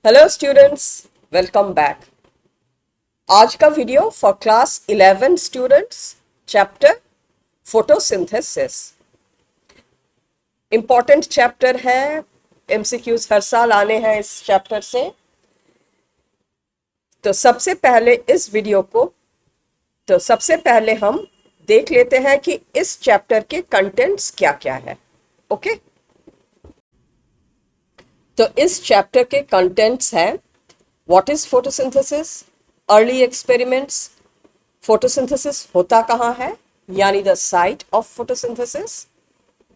Hello students, welcome back. आज का video for class 11 students, chapter photosynthesis. Important chapter है, MCQs हर साल आने हैं इस चैप्टर से। तो सबसे पहले हम देख लेते हैं कि इस चैप्टर के कंटेंट्स क्या क्या है। ओके, तो इस चैप्टर के कंटेंट्स हैं what is photosynthesis, early experiments, photosynthesis होता कहाँ है यानी the site of photosynthesis,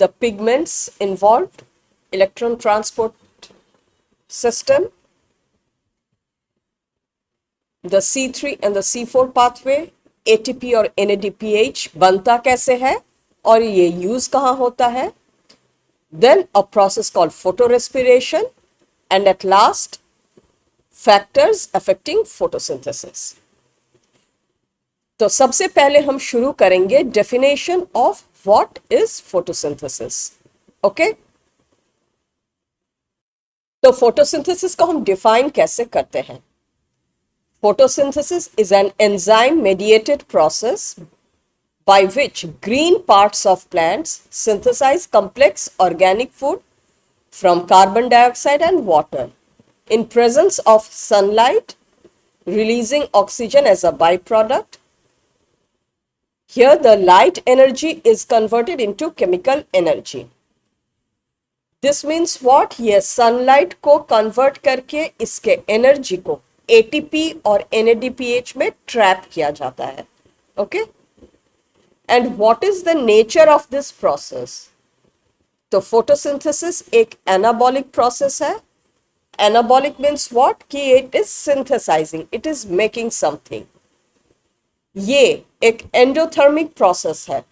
the pigments involved, electron transport system, the C3 and the C4 pathway, ATP और NADPH बनता कैसे है और ये यूज कहाँ होता है, then a process called photorespiration, and at last factors affecting photosynthesis. तो सबसे पहले हम शुरू करेंगे definition of what is photosynthesis. Okay, तो फोटोसिंथेसिस को हम डिफाइन कैसे करते हैं? Photosynthesis is an enzyme mediated process by which green parts of plants synthesize complex organic food from carbon dioxide and water in presence of sunlight, releasing oxygen as a byproduct. Here the light energy is converted into chemical energy. This means what? ये sunlight को convert करके इसके energy को ATP और NADPH में trap किया जाता है. Okay? And what is the nature of this process? तो photosynthesis एक anabolic process है. Anabolic means what? कि it is synthesizing, it is making something. ये एक एंडोथर्मिक प्रोसेस है.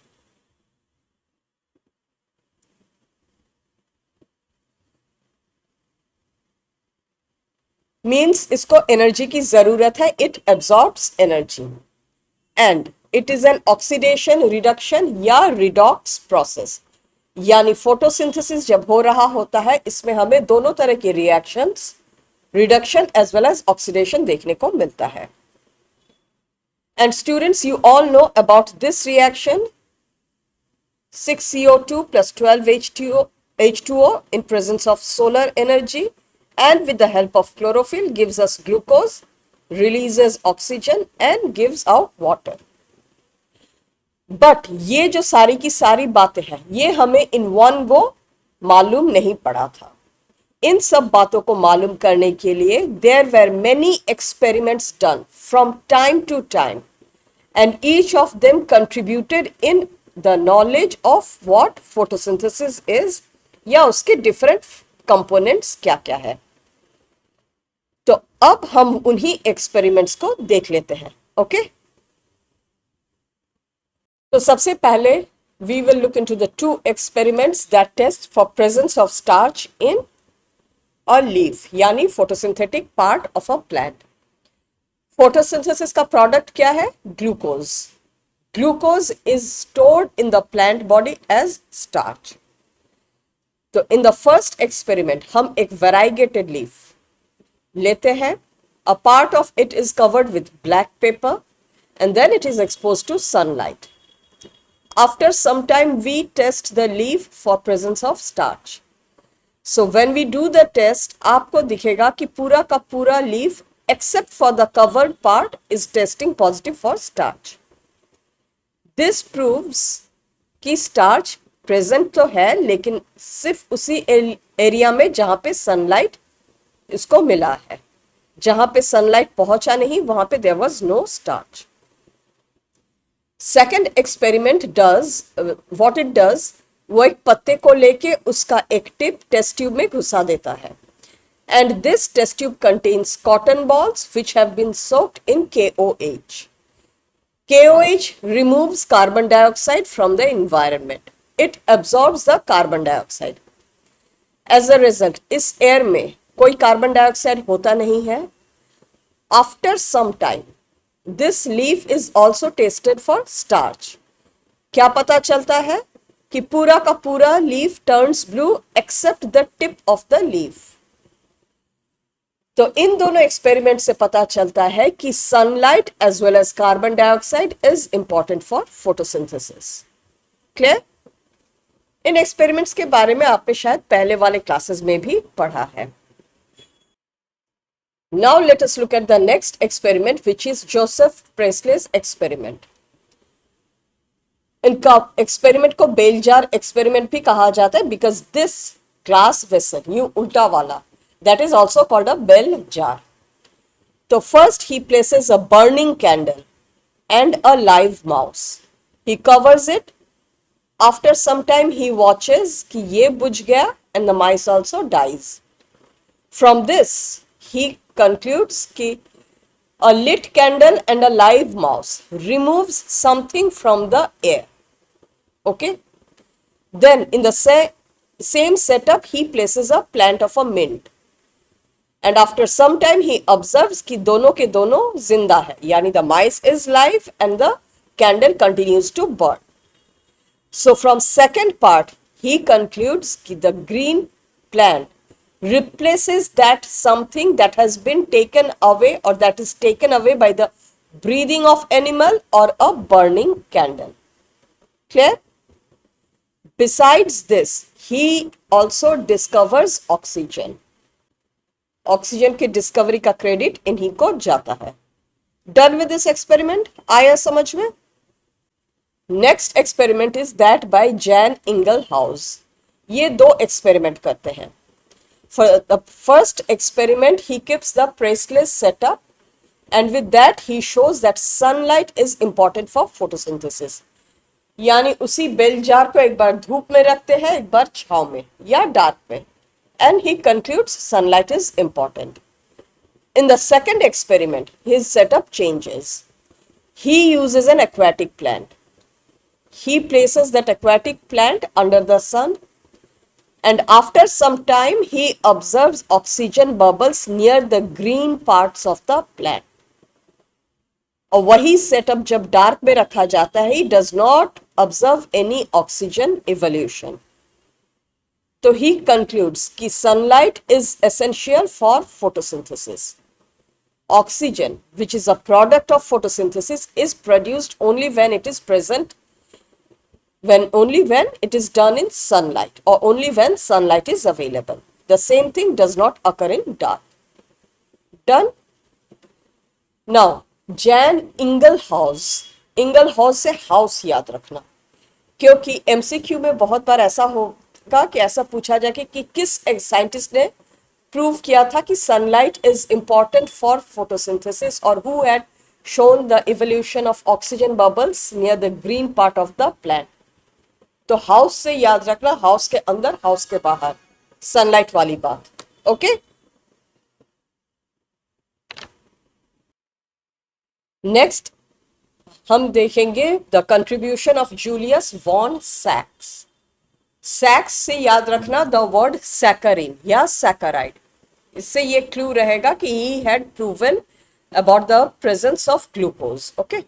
मीन्स इसको एनर्जी की जरूरत है, it absorbs energy, and it is an oxidation, reduction या रिडॉक्स प्रोसेस. यानी फोटोसिंथेसिस जब हो रहा होता है इसमें हमें दोनों तरह के reactions, reduction as well as oxidation देखने को मिलता है. And students, you all know about this reaction, 6CO2 plus 12 H2O in presence of solar energy and with the help of chlorophyll gives us glucose, releases oxygen and gives out water. But ये जो सारी की सारी बातें हैं ये हमें in one go मालूम नहीं पड़ा था. इन सब बातों को मालूम करने के लिए there were many experiments done from time to time and each of them contributed in the knowledge of what photosynthesis is या उसके different components क्या क्या है. तो अब हम उन्हीं experiments को देख लेते हैं. ओके, तो सबसे पहले we will look into the two experiments that test for presence of starch in a leaf यानी photosynthetic part of a plant. Photosynthesis का प्रोडक्ट क्या है? Glucose. Glucose is stored in the plant body as starch. तो in the first experiment हम एक वेराइगेटेड leaf लेते हैं. A part of it is covered with black paper and then it is expose to sunlight. After some time we test the leaf for presence of starch. So when we do the test आपको दिखेगा कि पूरा का पूरा leaf except for the covered part is testing positive for starch. This proves कि starch present तो है लेकिन सिर्फ उसी एरिया में जहां पे सनलाइट इसको मिला है. जहां पे सनलाइट पहुंचा नहीं वहां पे there was no starch. Second experiment does what it does, वो एक पत्ते को लेके उसका एक टिप टेस्ट ट्यूब में घुसा देता है. And this test tube contains cotton balls which have been soaked in KOH. KOH removes carbon dioxide from the environment. It absorbs the carbon dioxide. As a result, इस air में कोई carbon dioxide होता नहीं है. After some time, this leaf is also tested for starch. क्या पता चलता है कि पूरा का पूरा leaf turns blue except the tip of the leaf. तो इन दोनों एक्सपेरिमेंट से पता चलता है कि sunlight as well as carbon dioxide is important for photosynthesis. Clear? इन एक्सपेरिमेंट्स के बारे में आपने शायद पहले वाले क्लासेस में भी पढ़ा है। Now let us look at the next experiment, which is Joseph Priestley's experiment. इनका एक्सपेरिमेंट को बेल जार एक्सपेरिमेंट भी कहा जाता है because this glass vessel, you उल्टा वाला, that is also called a bell jar. तो first he places a burning candle and a live mouse, he covers it. After some time he watches कि ये बुझ गया and the mice also dies. From this he concludes कि a lit candle and a live mouse removes something from the air. Okay. Then in the same setup he places a plant of a mint. And after some time he observes कि दोनों के दोनों जिंदा है, यानी the mice is live and the candle continues to burn. So from second part he concludes कि the green plant replaces that something that has been taken away or that is taken away by the breathing of animal or a burning candle. Clear? Besides this, he also discovers oxygen. Oxygen की discovery का credit इन्हीं को जाता है। Done with this experiment? आया समझ में? Next experiment is that by Jan Ingenhousz. ये दो एक्सपेरिमेंट करते हैं। For the first experiment, he keeps the Priestley's setup, and with that he shows that sunlight is important for photosynthesis. यानी उसी bell jar को एक बार धूप में रखते हैं, एक बार छांव में या डार्क में, and he concludes sunlight is important. In the second experiment, his setup changes. He uses an aquatic plant. He places that aquatic plant under the sun. And after some time, he observes oxygen bubbles near the green parts of the plant. और वही setup जब dark में रखा जाता है, he does not observe any oxygen evolution. तो he concludes कि sunlight is essential for photosynthesis. Oxygen, which is a product of photosynthesis, is produced only when it is present only when it is done in sunlight or only when sunlight is available. The same thing does not occur in dark. Done? Now, Jan Inglehausen, Inglehausen से house याद रखना, क्योंकि MCQ में बहुत बार ऐसा होगा कि ऐसा पूछा जाए कि किस साइंटिस्ट ने प्रूव किया था कि sunlight is important for photosynthesis और who had shown the evolution of oxygen bubbles near the green part of the plant. तो हाउस से याद रखना, हाउस के अंदर, हाउस के बाहर, सनलाइट वाली बात। ओके, नेक्स्ट हम देखेंगे the contribution of Julius von सैक्स। सैक्स से याद रखना द वर्ड सैकरिन या सैकराइड। इससे ये क्लू रहेगा कि ही had proven about the presence of glucose. Okay,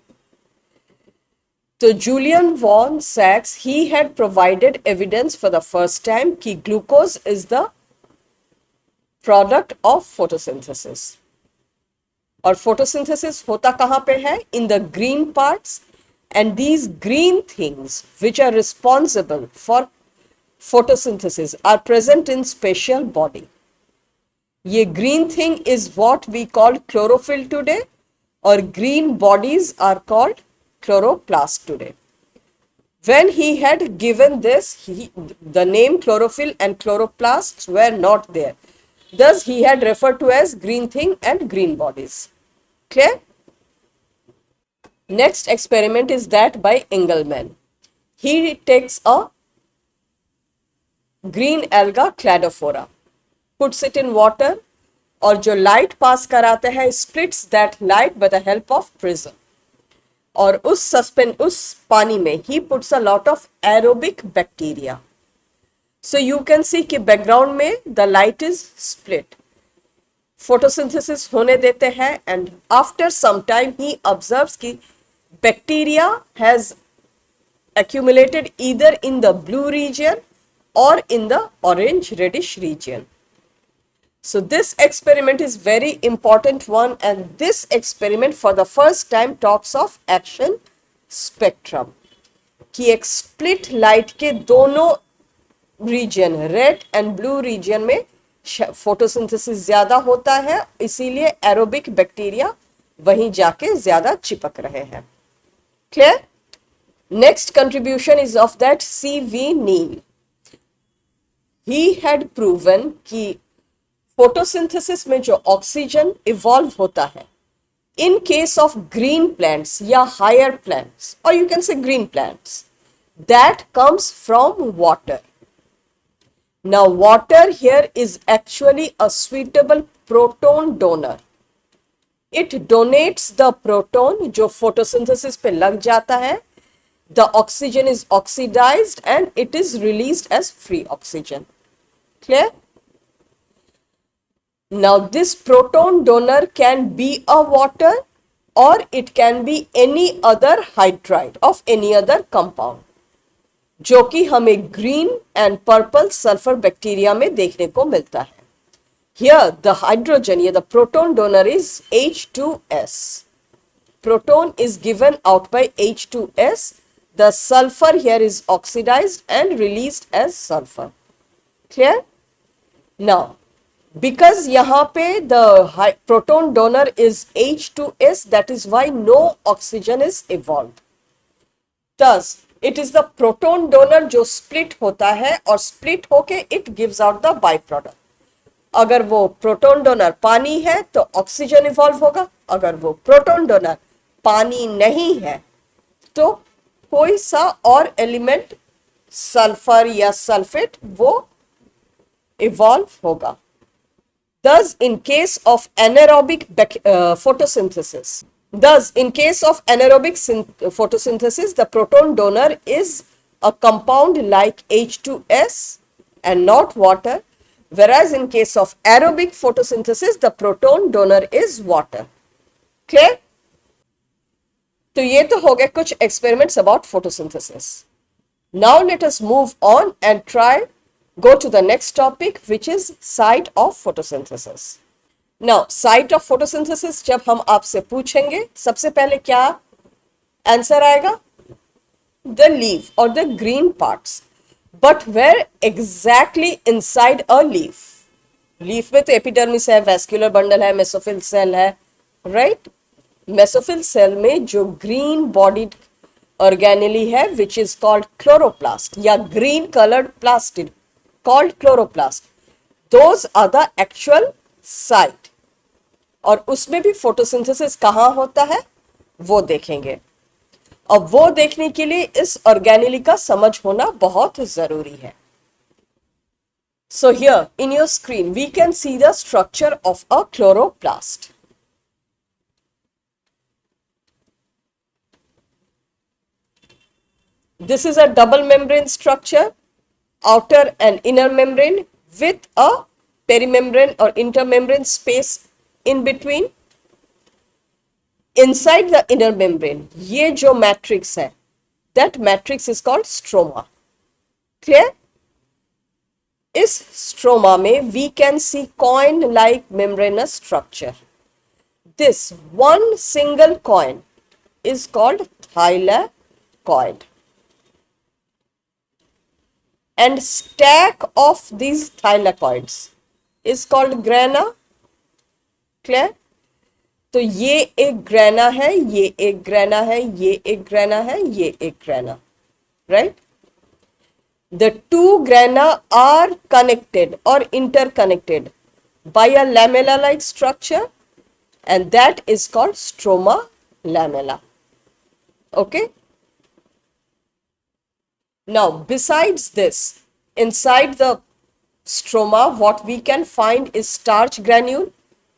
तो Julian von Sachs, he had provided evidence for the first time कि glucose is the product of photosynthesis. और photosynthesis होता कहाँ पे है? In the green parts, and these green things which are responsible for photosynthesis are present in spatial body. ये green thing is what we call chlorophyll today, or green bodies are called chloroplast today. When he had given this, the name chlorophyll and chloroplasts were not there. Thus, he had referred to as green thing and green bodies. Clear? Next experiment is that by Engelmann. He takes a green alga cladophora, puts it in water, और जो light pass कराते हैं splits that light by the help of prism. और उस पानी में he puts a lot of aerobic bacteria. So you can see कि background में the light is split. Photosynthesis होने देते हैं and after some time he observes कि bacteria has accumulated either in the blue region or in the orange reddish region. So this experiment is very important one, and this experiment for the first time talks of action spectrum कि एक split light के दोनों region red and blue region में photosynthesis ज्यादा होता है, इसीलिए aerobic bacteria वहीं जाके ज्यादा चिपक रहे हैं. Clear? Next contribution is of that CV Niel. He had proven कि फोटोसिंथेसिस में जो ऑक्सीजन इवॉल्व होता है in case of green plants या higher plants, or you can say green plants, that comes from water. Now water here is actually a suitable proton donor. It donates the proton जो photosynthesis पे लग जाता है. The oxygen is oxidized and it is released as free oxygen. Clear? Now this proton donor can be a water or it can be any other hydride of any other compound, जो कि हमें green and purple sulphur bacteria में देखने को मिलता है. Here the hydrogen, here the proton donor is H2S. Proton is given out by H2S. The sulfur here is oxidized and released as sulfur. Clear? Now because यहाँ पे the proton donor is H2S, that is why no oxygen is evolved. Thus, it is the proton donor जो split होता है और split होके it gives out the byproduct. अगर वो proton donor पानी है तो oxygen evolve होगा. अगर वो proton donor पानी नहीं है तो कोई सा और एलिमेंट सल्फर या सल्फेट वो evolve होगा. Thus, in case of anaerobic photosynthesis, photosynthesis, the proton donor is a compound like H2S and not water, whereas in case of aerobic photosynthesis, the proton donor is water. Clear? तो ये तो हो गए कुछ experiments about photosynthesis. Now let us move on and go to the next topic, which is site of photosynthesis. Now site of photosynthesis जब हम आपसे पूछेंगे सबसे पहले क्या आंसर आएगा? The leaf or the green parts. But where exactly inside a leaf? Leaf में तो एपिडर्मिस है, वैस्कुलर बंडल है, मेसोफिल सेल है, राइट? मेसोफिल सेल में जो ग्रीन बॉडीड ऑर्गेनेली है विच इज कॉल्ड क्लोरोप्लास्ट या green coloured plastid called chloroplast. Those are the actual site. और उसमें भी फोटोसिंथेसिस कहाँ होता है वो देखेंगे. अब वो देखने के लिए इस ऑर्गेनेली का समझ होना बहुत जरूरी है. So here in your screen we can see the structure of a chloroplast. This is a double membrane structure, outer and inner membrane with a perimembrane or intermembrane space in between. Inside the inner membrane, ये जो matrix है, that matrix is called stroma. Clear? इस stroma में we can see coin-like membranous structure. This one single coin is called thylakoid. And stack of these thylakoids is called grana. Clear? तो ये एक grana है, ये एक grana है, ये एक grana है, ये एक grana, right? The two grana are connected or interconnected by a lamella-like structure, and that is called stroma lamella. Okay? Now, besides this, inside the stroma, what we can find is starch granule,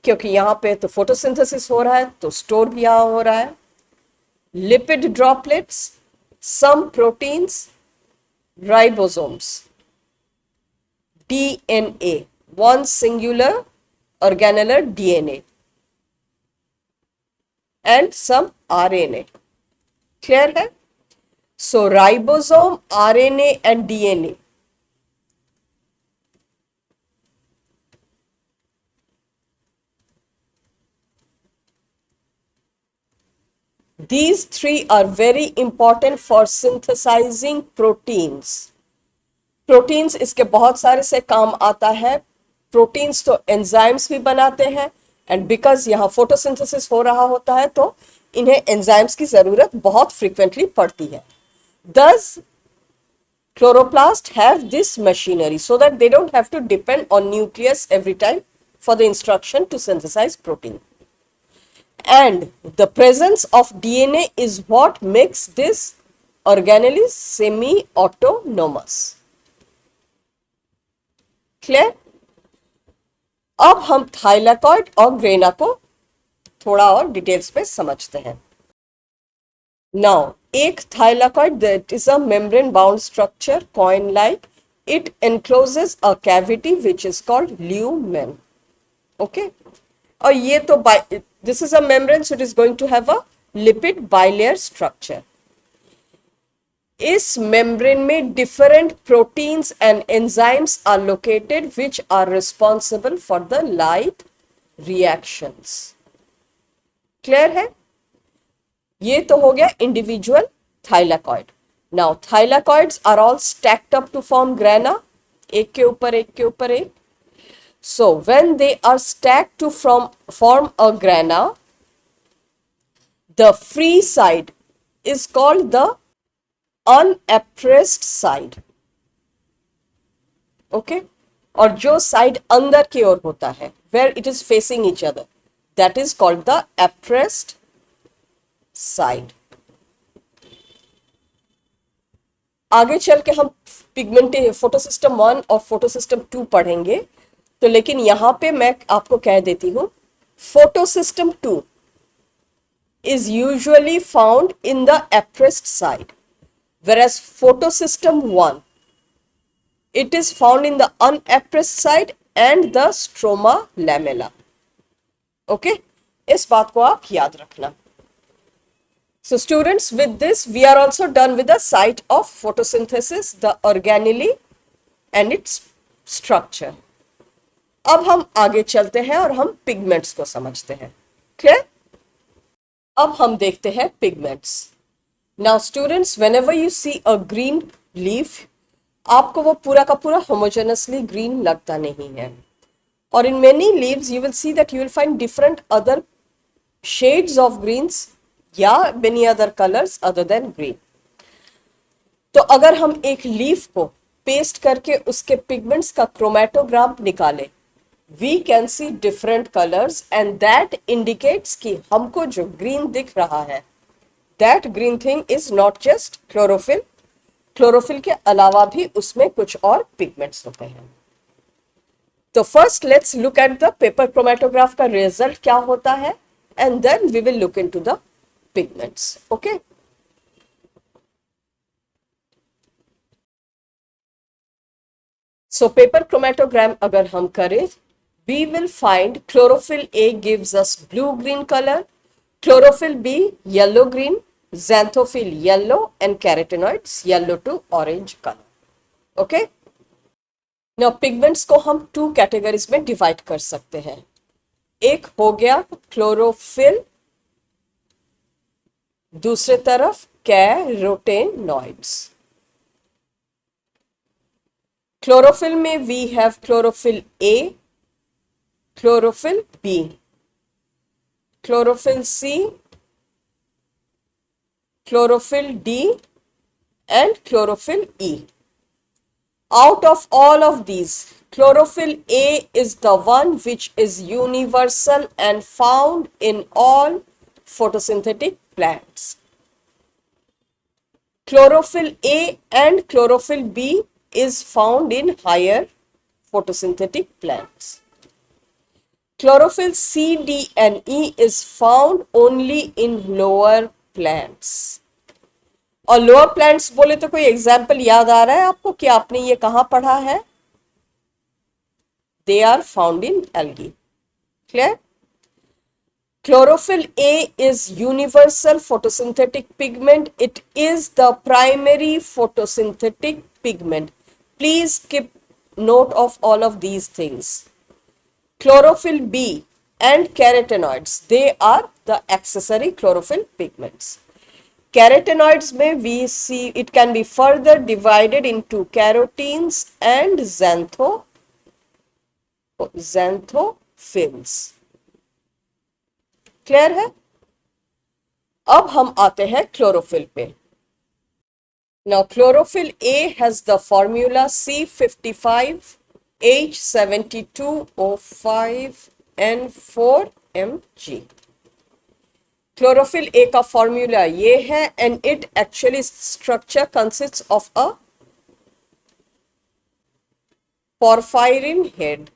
क्योंकि यहाँ पे तो photosynthesis हो रहा है, तो store भी यहाँ हो रहा है. Lipid droplets, some proteins, ribosomes, DNA, one singular organellar DNA, and some RNA. Clear है? So ribosome, RNA and DNA these three are very important for synthesizing proteins. Proteins इसके बहुत सारे से काम आता है. प्रोटीन्स तो एंजाइम्स भी बनाते हैं, एंड बिकॉज यहाँ फोटोसिंथेसिस हो रहा होता है तो इन्हें एंजाइम्स की जरूरत बहुत फ्रीक्वेंटली पड़ती है. Thus, chloroplasts have this machinery so that they don't have to depend on nucleus every time for the instruction to synthesize protein. And the presence of DNA is what makes this organelle semi-autonomous. Clear? अब हम thylakoid और grana को थोड़ा और details में समझते हैं. Now, एक thylakoid that is a membrane bound structure, coin like, it encloses a cavity which is called lumen. Okay, और ये तो this is a membrane, so it is going to have a lipid bilayer structure. इस membrane में different proteins and enzymes are located which are responsible for the light reactions. Clear है? ये तो हो गया individual thylakoid. Now thylakoids are all stacked up to form grana, एक के ऊपर एक के ऊपर एक. So when they are stacked to form a grana, the free side is called the unappressed side. Okay, और जो साइड अंदर की ओर होता है, where it is facing each other, that is called the appressed side. आगे चल के हम पिगमेंट फोटोसिस्टम 1 और फोटोसिस्टम 2 पढ़ेंगे, तो लेकिन यहां पे मैं आपको कह देती हूं, photosystem 2 is usually found in the appressed side, whereas photosystem 1 it is found in the unappressed side and the stroma lamella. Okay, इस बात को आप याद रखना. So students, with this we are also done with the site of photosynthesis, the organelle and its structure. अब हम आगे चलते हैं और हम पिगमेंट्स को समझते हैं. Clear? अब हम देखते हैं pigments. Now students, whenever you see a green leaf, आपको वो पूरा का पूरा homogeneously green लगता नहीं है. और in many leaves you will see that you will find different other shades of greens या many other colors other than green. तो अगर हम एक लीफ को पेस्ट करके उसके पिगमेंट्स का क्रोमेटोग्राम निकालें, we can see different colors and that indicates कि हमको जो ग्रीन दिख रहा है, that green thing is not just chlorophyll. Chlorophyll के अलावा भी उसमें कुछ और पिगमेंट्स होते हैं. तो first let's look at the paper chromatograph का रिजल्ट क्या होता है, and then we will look into the pigments. Okay, so paper chromatogram अगर हम करें, we will find chlorophyll A gives us blue green color, chlorophyll B yellow green, xanthophyll yellow and carotenoids yellow to orange color. Okay, now pigments को हम 2 categories में divide कर सकते हैं. एक हो गया chlorophyll, दूसरे तरफ कैरोटेनॉइड्स. क्लोरोफिल में we have chlorophyll A, chlorophyll B, chlorophyll C, chlorophyll D and chlorophyll E. Out of all of these, chlorophyll A is the one which is universal and found in all photosynthetic plants. Chlorophyll A and chlorophyll B is found in higher photosynthetic plants. Chlorophyll C, D and E is found only in lower plants. और lower plants बोले तो कोई example याद आ रहा है आपको कि आपने ये कहाँ पढ़ा है? They are found in algae. Clear? Chlorophyll A is universal photosynthetic pigment. It is the primary photosynthetic pigment. Please keep note of all of these things. Chlorophyll B and carotenoids, they are the accessory chlorophyll pigments. Carotenoids में we see it can be further divided into carotenes and xanthophylls. Clear है? अब हम आते हैं chlorophyll पे. Now chlorophyll A has the formula C55H72O5N4Mg. Chlorophyll A का formula ये है and it actually structure consists of a porphyrin head.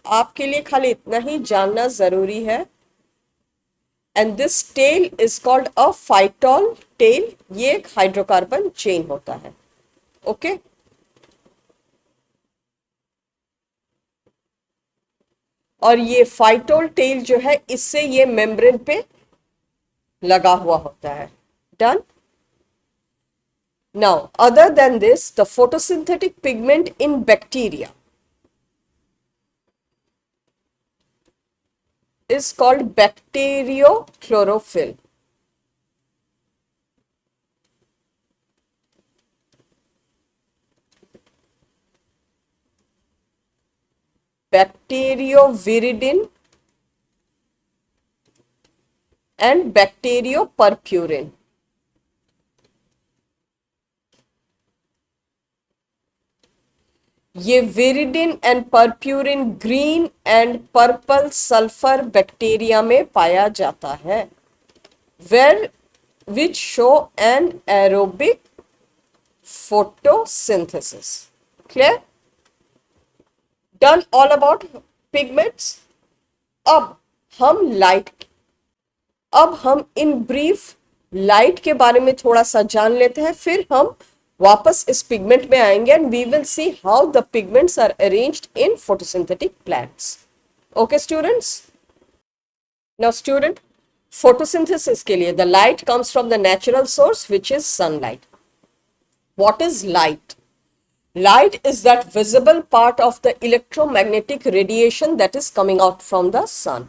आपके लिए खाली इतना ही जानना जरूरी है. And this tail is called a phytol tail. ये एक हाइड्रोकार्बन चेन होता है. ओके और ये फाइटोल टेल जो है इससे ये मेम्ब्रेन पे लगा हुआ होता है. Done. Now other than this the photosynthetic pigment in bacteria is called bacteriochlorophyll. Bacterioviridin and bacteriopurpurin. ये viridin and purpurin green and purple sulphur bacteria में पाया जाता है, where which show an aerobic photosynthesis. Clear? Done all about pigments. अब हम in brief light के बारे में थोड़ा सा जान लेते हैं, फिर हम वापस इस पिगमेंट में आएंगे and we will see how the pigments are arranged in photosynthetic plants. Okay students. Now student, photosynthesis के लिए the light comes from the natural source which is sunlight. What is light? Light is that visible part of the electromagnetic radiation that is coming out from the sun.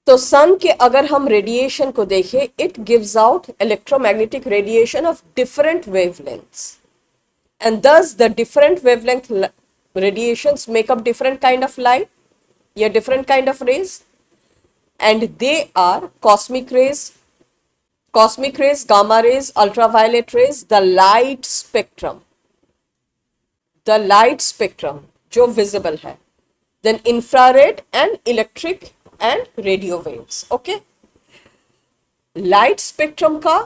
तो सन के अगर हम radiation को देखें, it gives out electromagnetic radiation of different wavelengths and thus the different wavelength radiations make up different kind of light या different kind of rays and they are cosmic rays, gamma rays, ultraviolet rays, the light spectrum जो visible है, then infrared and electric and radio waves. Okay, light spectrum का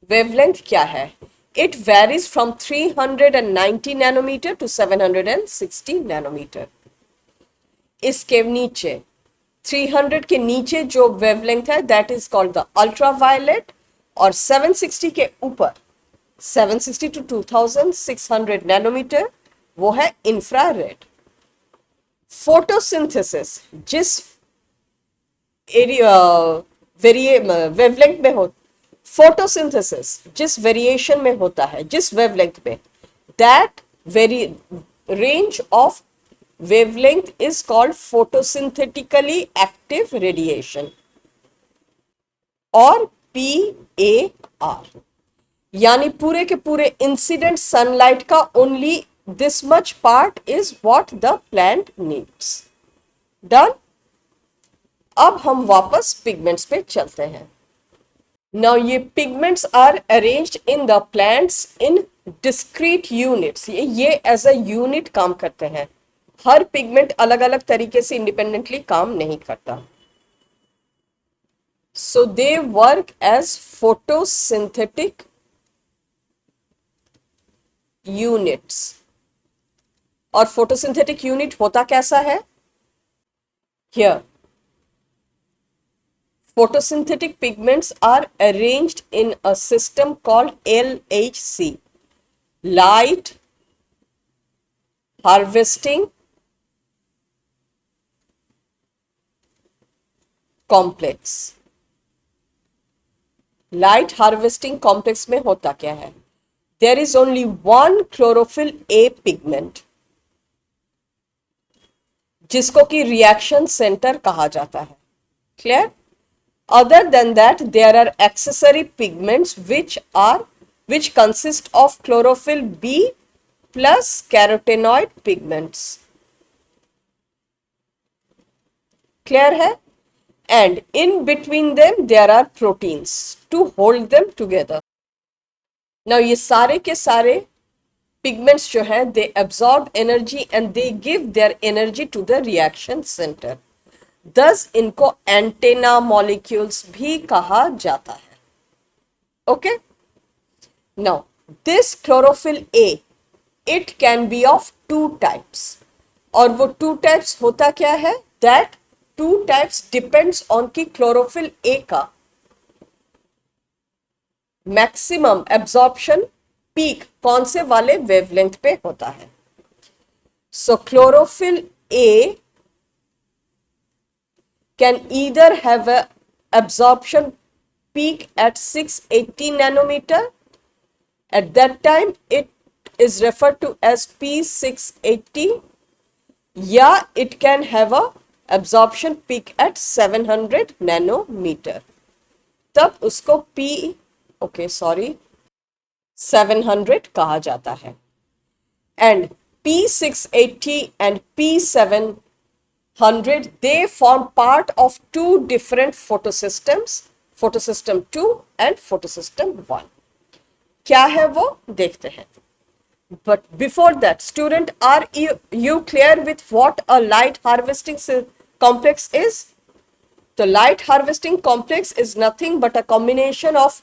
wavelength क्या है? It varies from 390 nanometer to 760 nanometer. इसके नीचे 300 के नीचे जो wavelength है that is called the ultraviolet, और 760 के ऊपर 760 to 2600 nanometer वो है infrared. Photosynthesis जिस वेवलेंथ में हो, फोटोसिंथेसिस जिस वेरिएशन में होता है, जिस वेवलेंथ में, that very range of wavelength is called photosynthetically active radiation और PAR. यानी पूरे के पूरे इंसिडेंट सनलाइट का only this much part is what the plant needs. Done. अब हम वापस पिगमेंट्स पे चलते हैं. नाउ ये pigments are arranged in the plants in discrete units. ये एज अ यूनिट काम करते हैं. हर पिगमेंट अलग अलग तरीके से इंडिपेंडेंटली काम नहीं करता. So they work as photosynthetic units. और फोटोसिंथेटिक यूनिट होता कैसा है? Here photosynthetic pigments are arranged in a system called LHC, light harvesting complex. Light harvesting complex में होता क्या है? There is only one chlorophyll A pigment जिसको कि रिएक्शन सेंटर कहा जाता है. Clear? Other than that, there are accessory pigments which consist of chlorophyll B plus carotenoid pigments. Clear है? And in between them there are proteins to hold them together. Now ये सारे के सारे pigments जो है they absorb energy and they give their energy to the reaction center. Thus इनको antenna molecules भी कहा जाता है. Okay? Now this chlorophyll A, it can be of two types. और वो two types होता क्या है? That two types depends on कि chlorophyll A का मैक्सिमम एब्जॉर्प्शन पीक कौन से वाले वेवलेंथ पे होता है. So chlorophyll A can either have a absorption peak at 680 nanometer. At that time it is referred to as P680, या it can have a absorption peak at 700 nanometer. तब उसको P 700 कहा जाता है. And P680 and P700 they form part of two different photosystems, photosystem 2 and photosystem 1. क्या है वो देखते हैं. But before that, student, are you clear with what a light harvesting complex is? The light harvesting complex is nothing but a combination of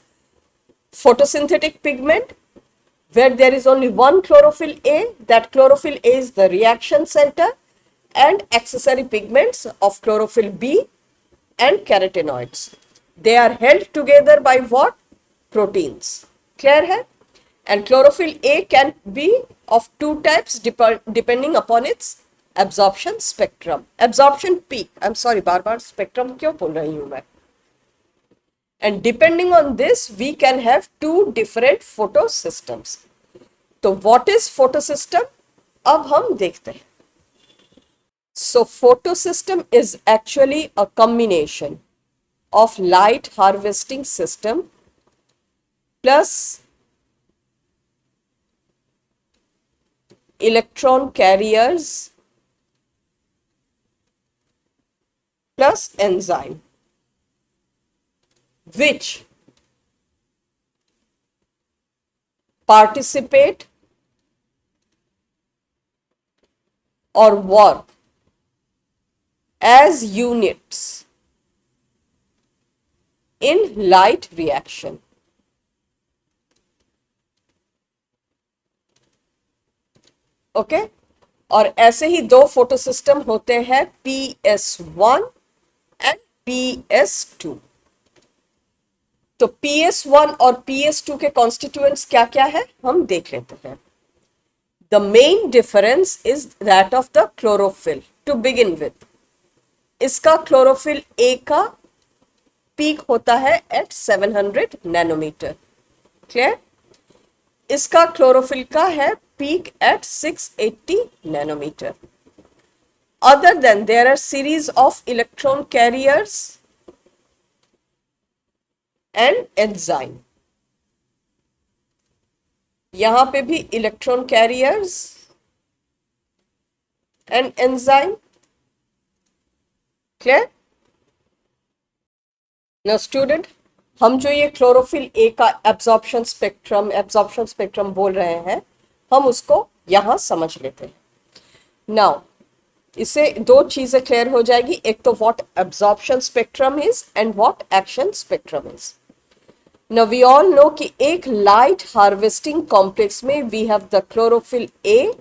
photosynthetic pigment where there is only one chlorophyll A. That chlorophyll A is the reaction center, and accessory pigments of chlorophyll B and carotenoids. They are held together by what? Proteins. Clear है? And chlorophyll A can be of two types depending upon its absorption spectrum. Absorption peak. I'm sorry, बार-बार spectrum क्यों बोल रही हूँ मैं? And depending on this, we can have two different photosystems. तो what is photosystem? अब हम देखते हैं. So photosystem is actually a combination of light harvesting system plus electron carriers plus enzyme, which participate or work as units in light reaction. Okay और ऐसे ही दो photosystem होते हैं PS1 एंड PS2. तो PS1 और PS2 के constituents क्या क्या है हम देख लेते हैं. The main difference is that of the chlorophyll. To begin with, इसका क्लोरोफिल ए का पीक होता है एट 700 नैनोमीटर. क्लियर? इसका क्लोरोफिल का है peak at 680 nanometer. Other than there are series of electron carriers and enzyme. यहां पे भी electron carriers and enzyme. Clear? Now student, हम जो ये क्लोरोफिल ए का एब्जॉर्प्शन स्पेक्ट्रम बोल रहे हैं, हम उसको यहां समझ लेते हैं. नाउ इससे दो चीजें क्लियर हो जाएगी. एक तो what absorption spectrum is and what action spectrum is. Now we all know कि एक लाइट हार्वेस्टिंग कॉम्प्लेक्स में we have the chlorophyll A,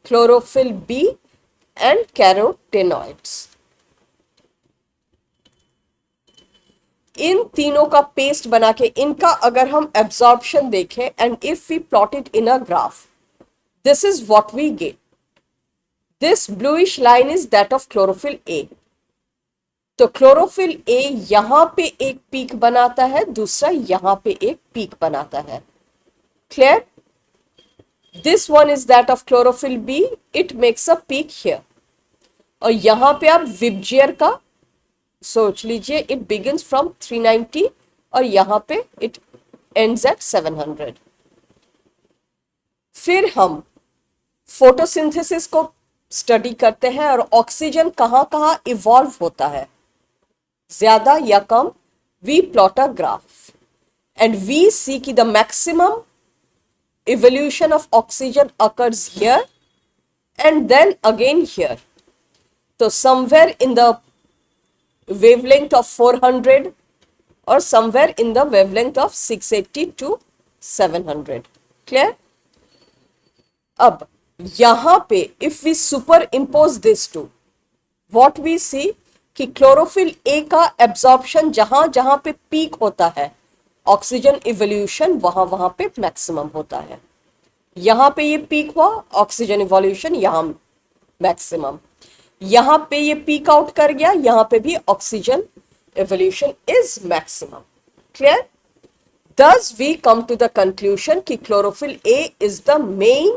chlorophyll B and carotenoids. इन तीनों का पेस्ट बना के इनका अगर हम एब्जॉर्प्शन देखें and if we plot it in a graph, this is what we get. This bluish line is that of chlorophyll A. तो क्लोरोफिल ए यहां पे एक पीक बनाता है, दूसरा यहां पे एक पीक बनाता है. Clear? This one is that of chlorophyll B, it makes a peak here. और यहां पे आप विबजियर का सोच लीजिए, इट बिगिंस फ्रॉम 390 और यहां पे इट एंड्स एट 700। फिर हम फोटोसिंथेसिस को स्टडी करते हैं और ऑक्सीजन कहाँ कहाँ इवॉल्व होता है, ज्यादा या कम। We plot a graph and we see कि the maximum evolution of oxygen occurs here and then again here. So somewhere in the wavelength of 400 or somewhere in the wavelength of 680 to 700. Clear? अब यहां पे if we superimpose this to what we see कि chlorophyll A का absorption जहां जहां पे peak होता है, ऑक्सीजन इवोल्यूशन वहां वहां पे मैक्सिमम होता है। यहां पे ये पीक हुआ, ऑक्सीजन इवोल्यूशन यहां मैक्सिमम। यहां पे ये पीक आउट कर गया, यहां पे भी oxygen evolution is maximum. Clear? Thus we come to the conclusion कि chlorophyll A is the main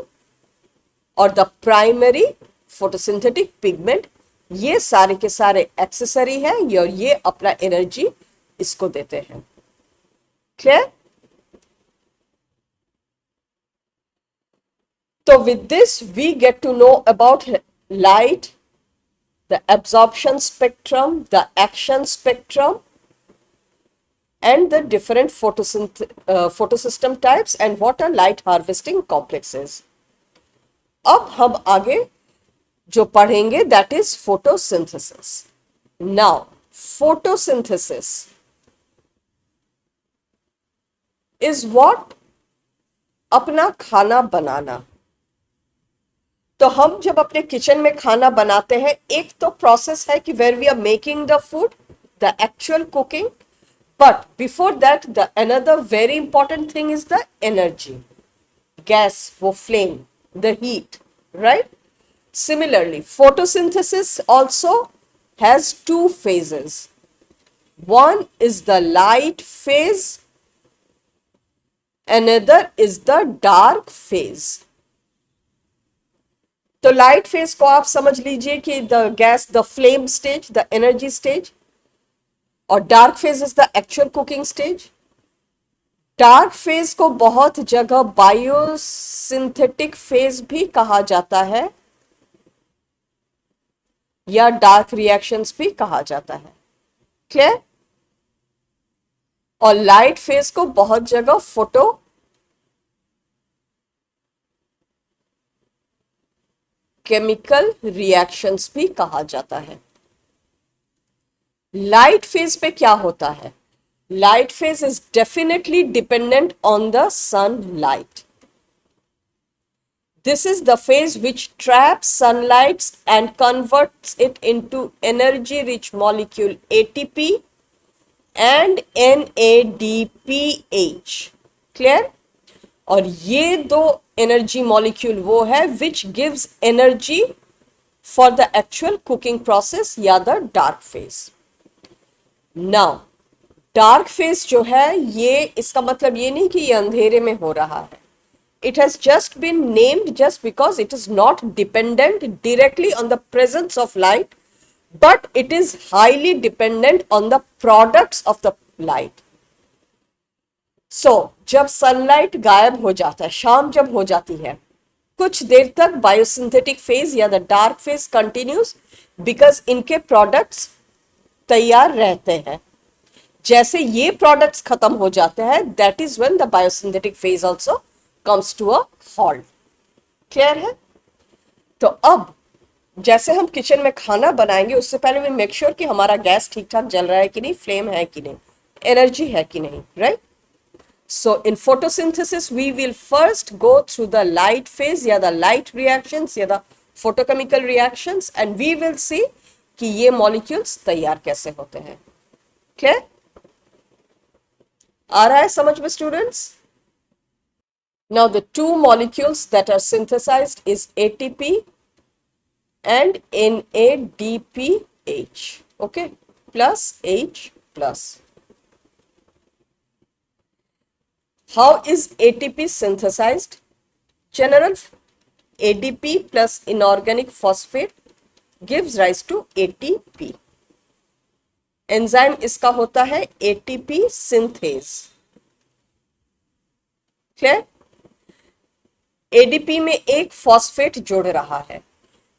और द प्राइमरी फोटोसिंथेटिक पिगमेंट। ये सारे के सारे एक्सेसरी है और ये अपना एनर्जी इसको देते हैं। क्लियर? तो with this we get to know about light, the absorption spectrum, the action spectrum and the different photosystem types and what are light harvesting complexes. अब हम आगे जो पढ़ेंगे that is photosynthesis. Now photosynthesis is what? अपना खाना बनाना। तो हम जब अपने किचन में खाना बनाते हैं, एक तो प्रोसेस है कि where we are making the food, the actual cooking. But before that, the another very important thing is the energy, gas, वो flame, the heat, right? Similarly, photosynthesis also has two phases. One is the light phase, another is the dark phase. तो light phase को आप समझ लीजिए कि the gas, the flame stage, the energy stage. और dark phase is the actual cooking stage. Dark phase को बहुत जगह बायोसिंथेटिक फेज भी कहा जाता है या डार्क रिएक्शंस भी कहा जाता है। क्लियर? और लाइट फेज को बहुत जगह फोटो केमिकल रिएक्शंस भी कहा जाता है। लाइट फेज पे क्या होता है? Light phase is definitely dependent on the sunlight. This is the phase which traps sunlight and converts it into energy rich molecule ATP and NADPH। Clear? और ये दो एनर्जी मॉलिक्यूल वो है which gives energy for the actual cooking process या the dark phase. Now dark phase जो है, ये इसका मतलब ये नहीं कि ये अंधेरे में हो रहा है। It has just been named just because it is not dependent directly on the presence of light, but it is highly dependent on the products of the light. So जब सनलाइट गायब हो जाता है, शाम जब हो जाती है, कुछ देर तक बायोसिंथेटिक फेज या the dark phase continues because इनके प्रोडक्ट्स तैयार रहते हैं। जैसे ये प्रोडक्ट्स खत्म हो जाते हैं, that is when the biosynthetic phase also comes to a halt. Clear है? तो अब जैसे हम किचन में खाना बनाएंगे, उससे पहले वी मेक श्योर कि हमारा गैस ठीक ठाक जल रहा है कि नहीं, फ्लेम है कि नहीं, एनर्जी है कि नहीं, right? So in photosynthesis we will first go through the light phase या द लाइट रिएक्शंस या the photochemical reactions and we will see कि ये मॉलिक्यूल्स तैयार कैसे होते हैं। क्लियर? आ रहा है समझ में students? Now the two molecules that are synthesised is ATP and NADPH, okay, plus H plus. How is ATP synthesized? General ADP plus inorganic phosphate gives rise to ATP. Enzyme इसका होता है ATP synthase. Clear? ADP में एक phosphate जोड़ रहा है,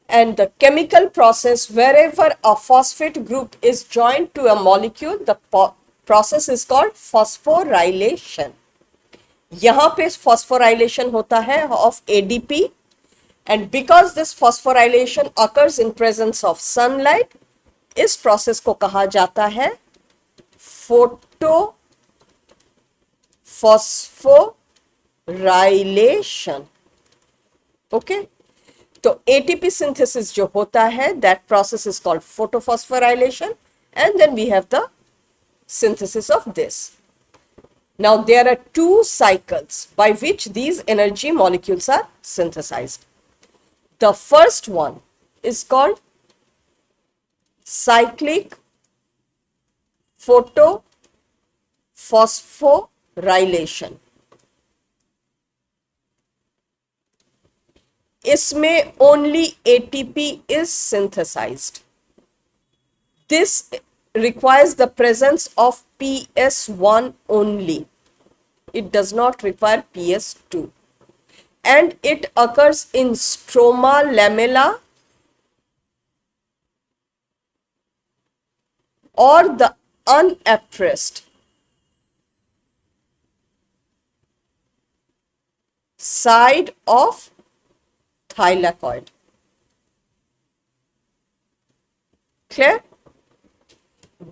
and the chemical process wherever a phosphate group is joined to a molecule, the process is called phosphorylation. यहां पे phosphorylation होता है of ADP, and because this phosphorylation occurs in presence of sunlight, इस process को कहा जाता है photosphorylation. Okay? तो एटीपी सिंथेसिस जो होता है, that process is called photophosphorylation, and then we have the synthesis of this. Now there are two cycles by which these energy molecules are synthesized. The first one is called cyclic photophosphorylation. इसमें only ATP is synthesized. This requires the presence of PS1 only. It does not require PS2. And it occurs in stroma, lamella, or the unappressed side of thylakoid. Clear?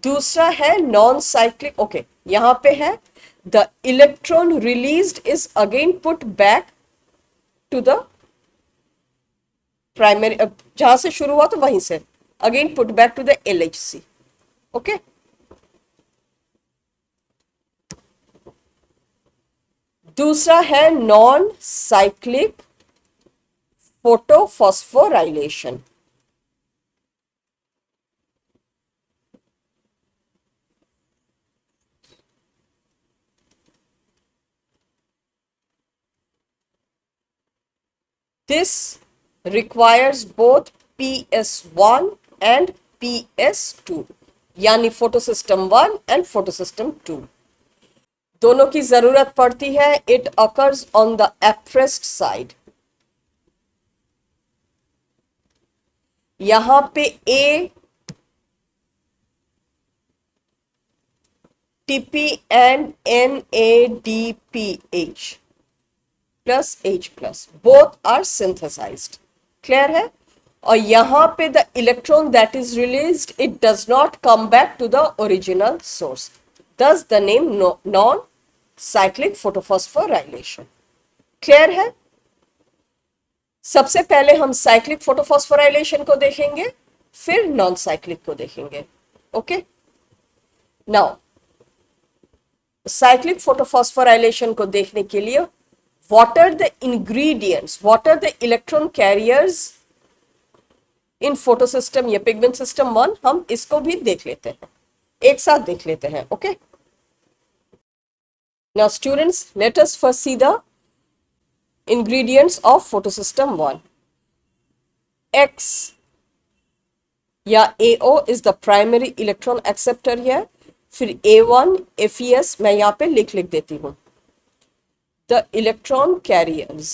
दूसरा है non cyclic. Okay, यहां पे है the electron released is again put back to the primary, जहां से शुरू हुआ तो वहीं से again put back to the LHC. Okay, दूसरा है non cyclic photophosphorylation. This requires both PS1 and PS2, यानी फोटोसिस्टम 1 एंड फोटोसिस्टम 2 दोनों की जरूरत पड़ती है. It occurs on the appressed side. यहां पे ATP and NADPH plus H plus both are synthesized. Clear है? और यहां पे the electron that is released, it does not come back to the original source. Thus the name non-cyclic photophosphorylation. Clear है? सबसे पहले हम साइक्लिक फोटोफॉस्फोराइलेशन को देखेंगे, फिर नॉन साइक्लिक को देखेंगे. ओके, नाउ साइक्लिक फोटोफॉस्फोराइलेशन को देखने के लिए what are the ingredients, what are the electron carriers in photosystem या पिगमेंट सिस्टम 1, हम इसको भी देख लेते हैं, एक साथ देख लेते हैं. Okay, now students, let us first see the ingredients of photosystem 1. X या AO is the primary electron acceptor here. फिर A1 FES मैं यहां पे लिख देती हूं. The electron carriers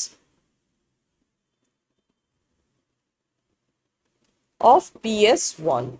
of PS1.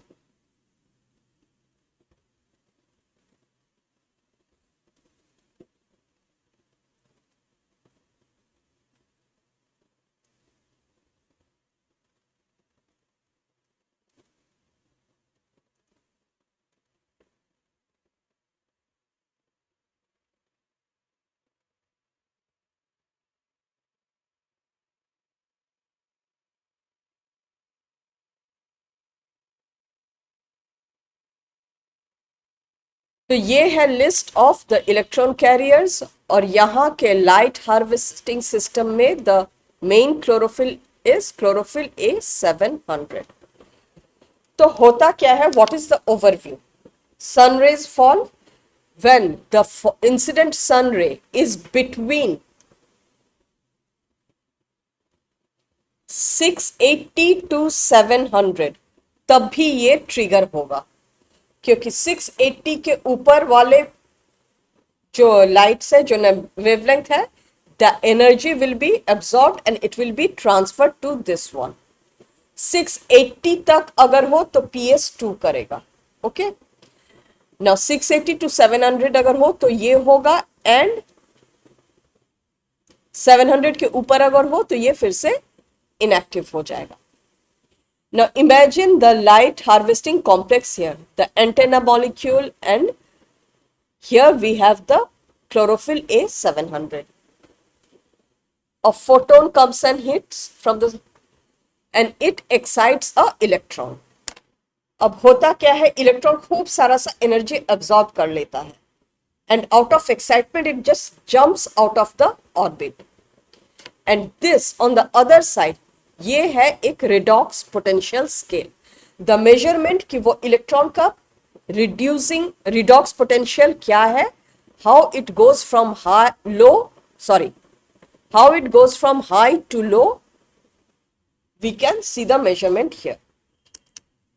तो ये है list of the electron carriers, और यहाँ के लाइट हार्वेस्टिंग सिस्टम में the main chlorophyll is chlorophyll A700. तो होता क्या है, what is the overview? Sun rays fall when the incident sun ray is between 680 to 700, तब भी ये ट्रिगर होगा. क्योंकि 680 के ऊपर वाले जो लाइट्स है, जो वेवलेंथ है, the energy will be absorb and it will be transfer to this one. 680 तक अगर हो तो PS2 करेगा। ओके, नाउ 680 टू 700 अगर हो तो ये होगा, एंड 700 के ऊपर अगर हो तो ये फिर से इनएक्टिव हो जाएगा। Now imagine the light harvesting complex here, the antenna molecule, and here we have the chlorophyll A700. A photon comes and hits from the and it excites a electron. अब होता क्या है, इलेक्ट्रॉन खूब सारा सा energy absorb कर लेता है, and out of excitement it just jumps out of the orbit. And this on the other side, ये है एक redox potential scale. The measurement कि वो इलेक्ट्रॉन का रिड्यूसिंग रिडॉक्स पोटेंशियल क्या है, how it goes from how it goes from high to low, we can see the measurement here.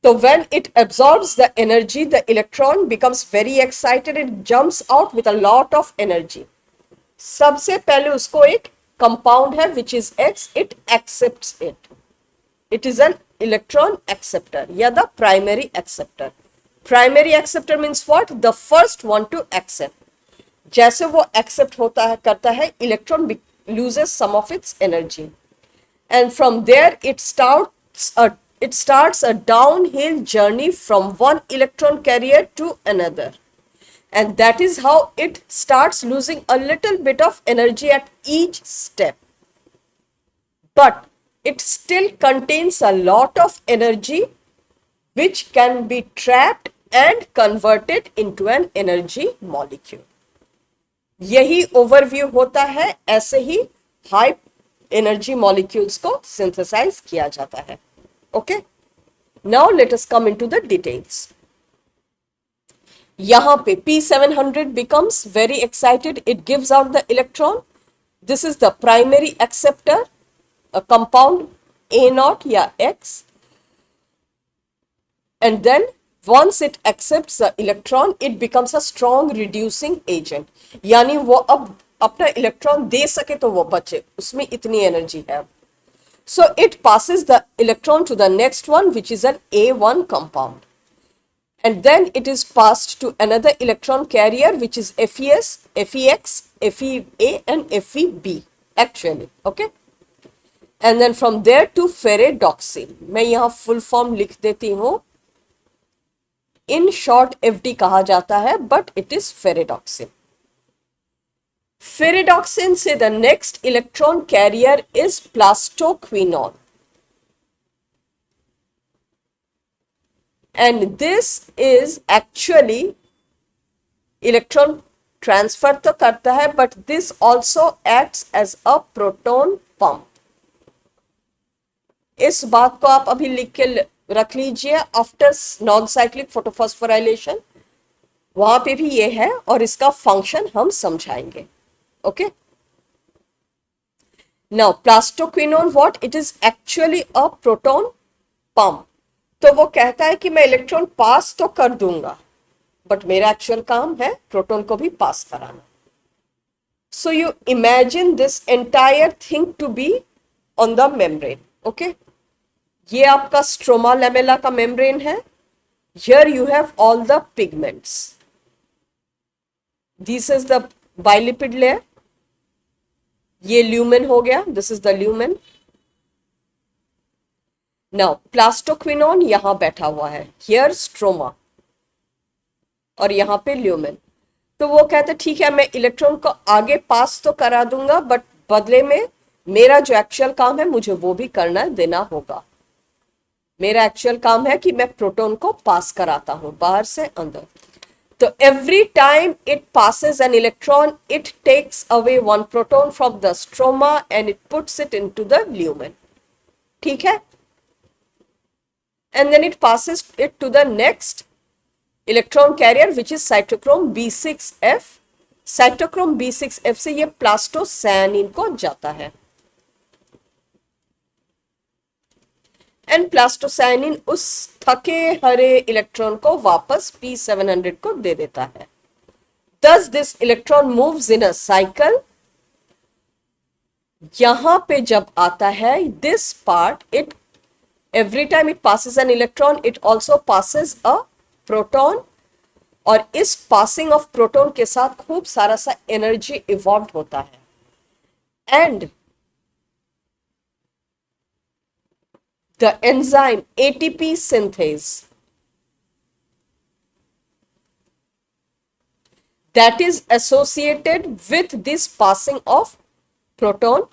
तो when it absorbs the energy, the electron becomes very excited, it jumps out with a lot of energy. सबसे पहले उसको एक compound है which is X, it accepts it. It is an electron acceptor या the primary acceptor. Primary acceptor means what? The first one to accept. जैसे वो accept होता है करता है, electron loses some of its energy, and from there it starts a downhill journey from one electron carrier to another. And that is how it starts losing a little bit of energy at each step. But it still contains a lot of energy which can be trapped and converted into an energy molecule. यही overview होता है, ऐसे ही high energy molecules को synthesise किया जाता है। Okay, now let us come into the details. यहाँ पे P700 becomes very excited, it gives out the electron. This is the primary acceptor, a compound A0 या X, and then once it accepts the electron, it becomes a strong reducing agent. यानी वो अब अपना electron दे सके तो वो बचे, उसमें इतनी एनर्जी है। So it passes the electron to the next one, which is an A1 compound. And then it is passed to another electron carrier which is FES, FEX, FEA and FEB actually. Okay, and then from there to ferredoxin. मैं यहाँ full form लिख देती हूँ, in short FD कहा जाता है, but it is ferredoxin. Ferredoxin से the next electron carrier is plastoquinone. And this is actually electron transfer तो करता है, but this also acts as a proton pump. इस बात को आप अभी लिख के रख लीजिए, आफ्टर नॉन साइक्लिक फोटोफॉस्फोराइलेशन वहां पे भी ये है और इसका फंक्शन हम समझाएंगे। Okay, now plastoquinone what, it is actually a proton pump. तो वो कहता है कि मैं इलेक्ट्रॉन पास तो कर दूंगा, बट मेरा एक्चुअल काम है प्रोटॉन को भी पास कराना। So you imagine this entire thing to be on the membrane. Okay, ये आपका स्ट्रोमा लेमेला का मेम्ब्रेन है। Here you have all the pigments. This is the bilipid layer, ये ल्यूमेन हो गया, this is the lumen. Now plastoquinone यहां बैठा हुआ है, हियर स्ट्रोमा और यहां पे ल्यूमेन। तो वो कहते ठीक है, मैं इलेक्ट्रॉन को आगे पास तो करा दूंगा, बट बदले में मेरा जो एक्चुअल काम है मुझे वो भी करना देना होगा। मेरा एक्चुअल काम है कि मैं प्रोटॉन को पास कराता हूं बाहर से अंदर। तो every time it passes an electron, it takes away one proton from the stroma and it puts it into the lumen. ठीक है? And then it passes it to the next electron carrier which is cytochrome B6F. Cytochrome B6F से ये प्लास्टोसायनिन को जाता है। And plastocyanin उस थके हरे electron को वापस p700 को दे देता है. Thus this electron moves in a cycle. यहां पे जब आता है this part, it every time it passes an electron it also passes a proton, और इस पासिंग ऑफ प्रोटॉन के साथ खूब सारा सा एनर्जी इवॉल्व होता है. And the enzyme ATP synthase that is associated with this passing of proton,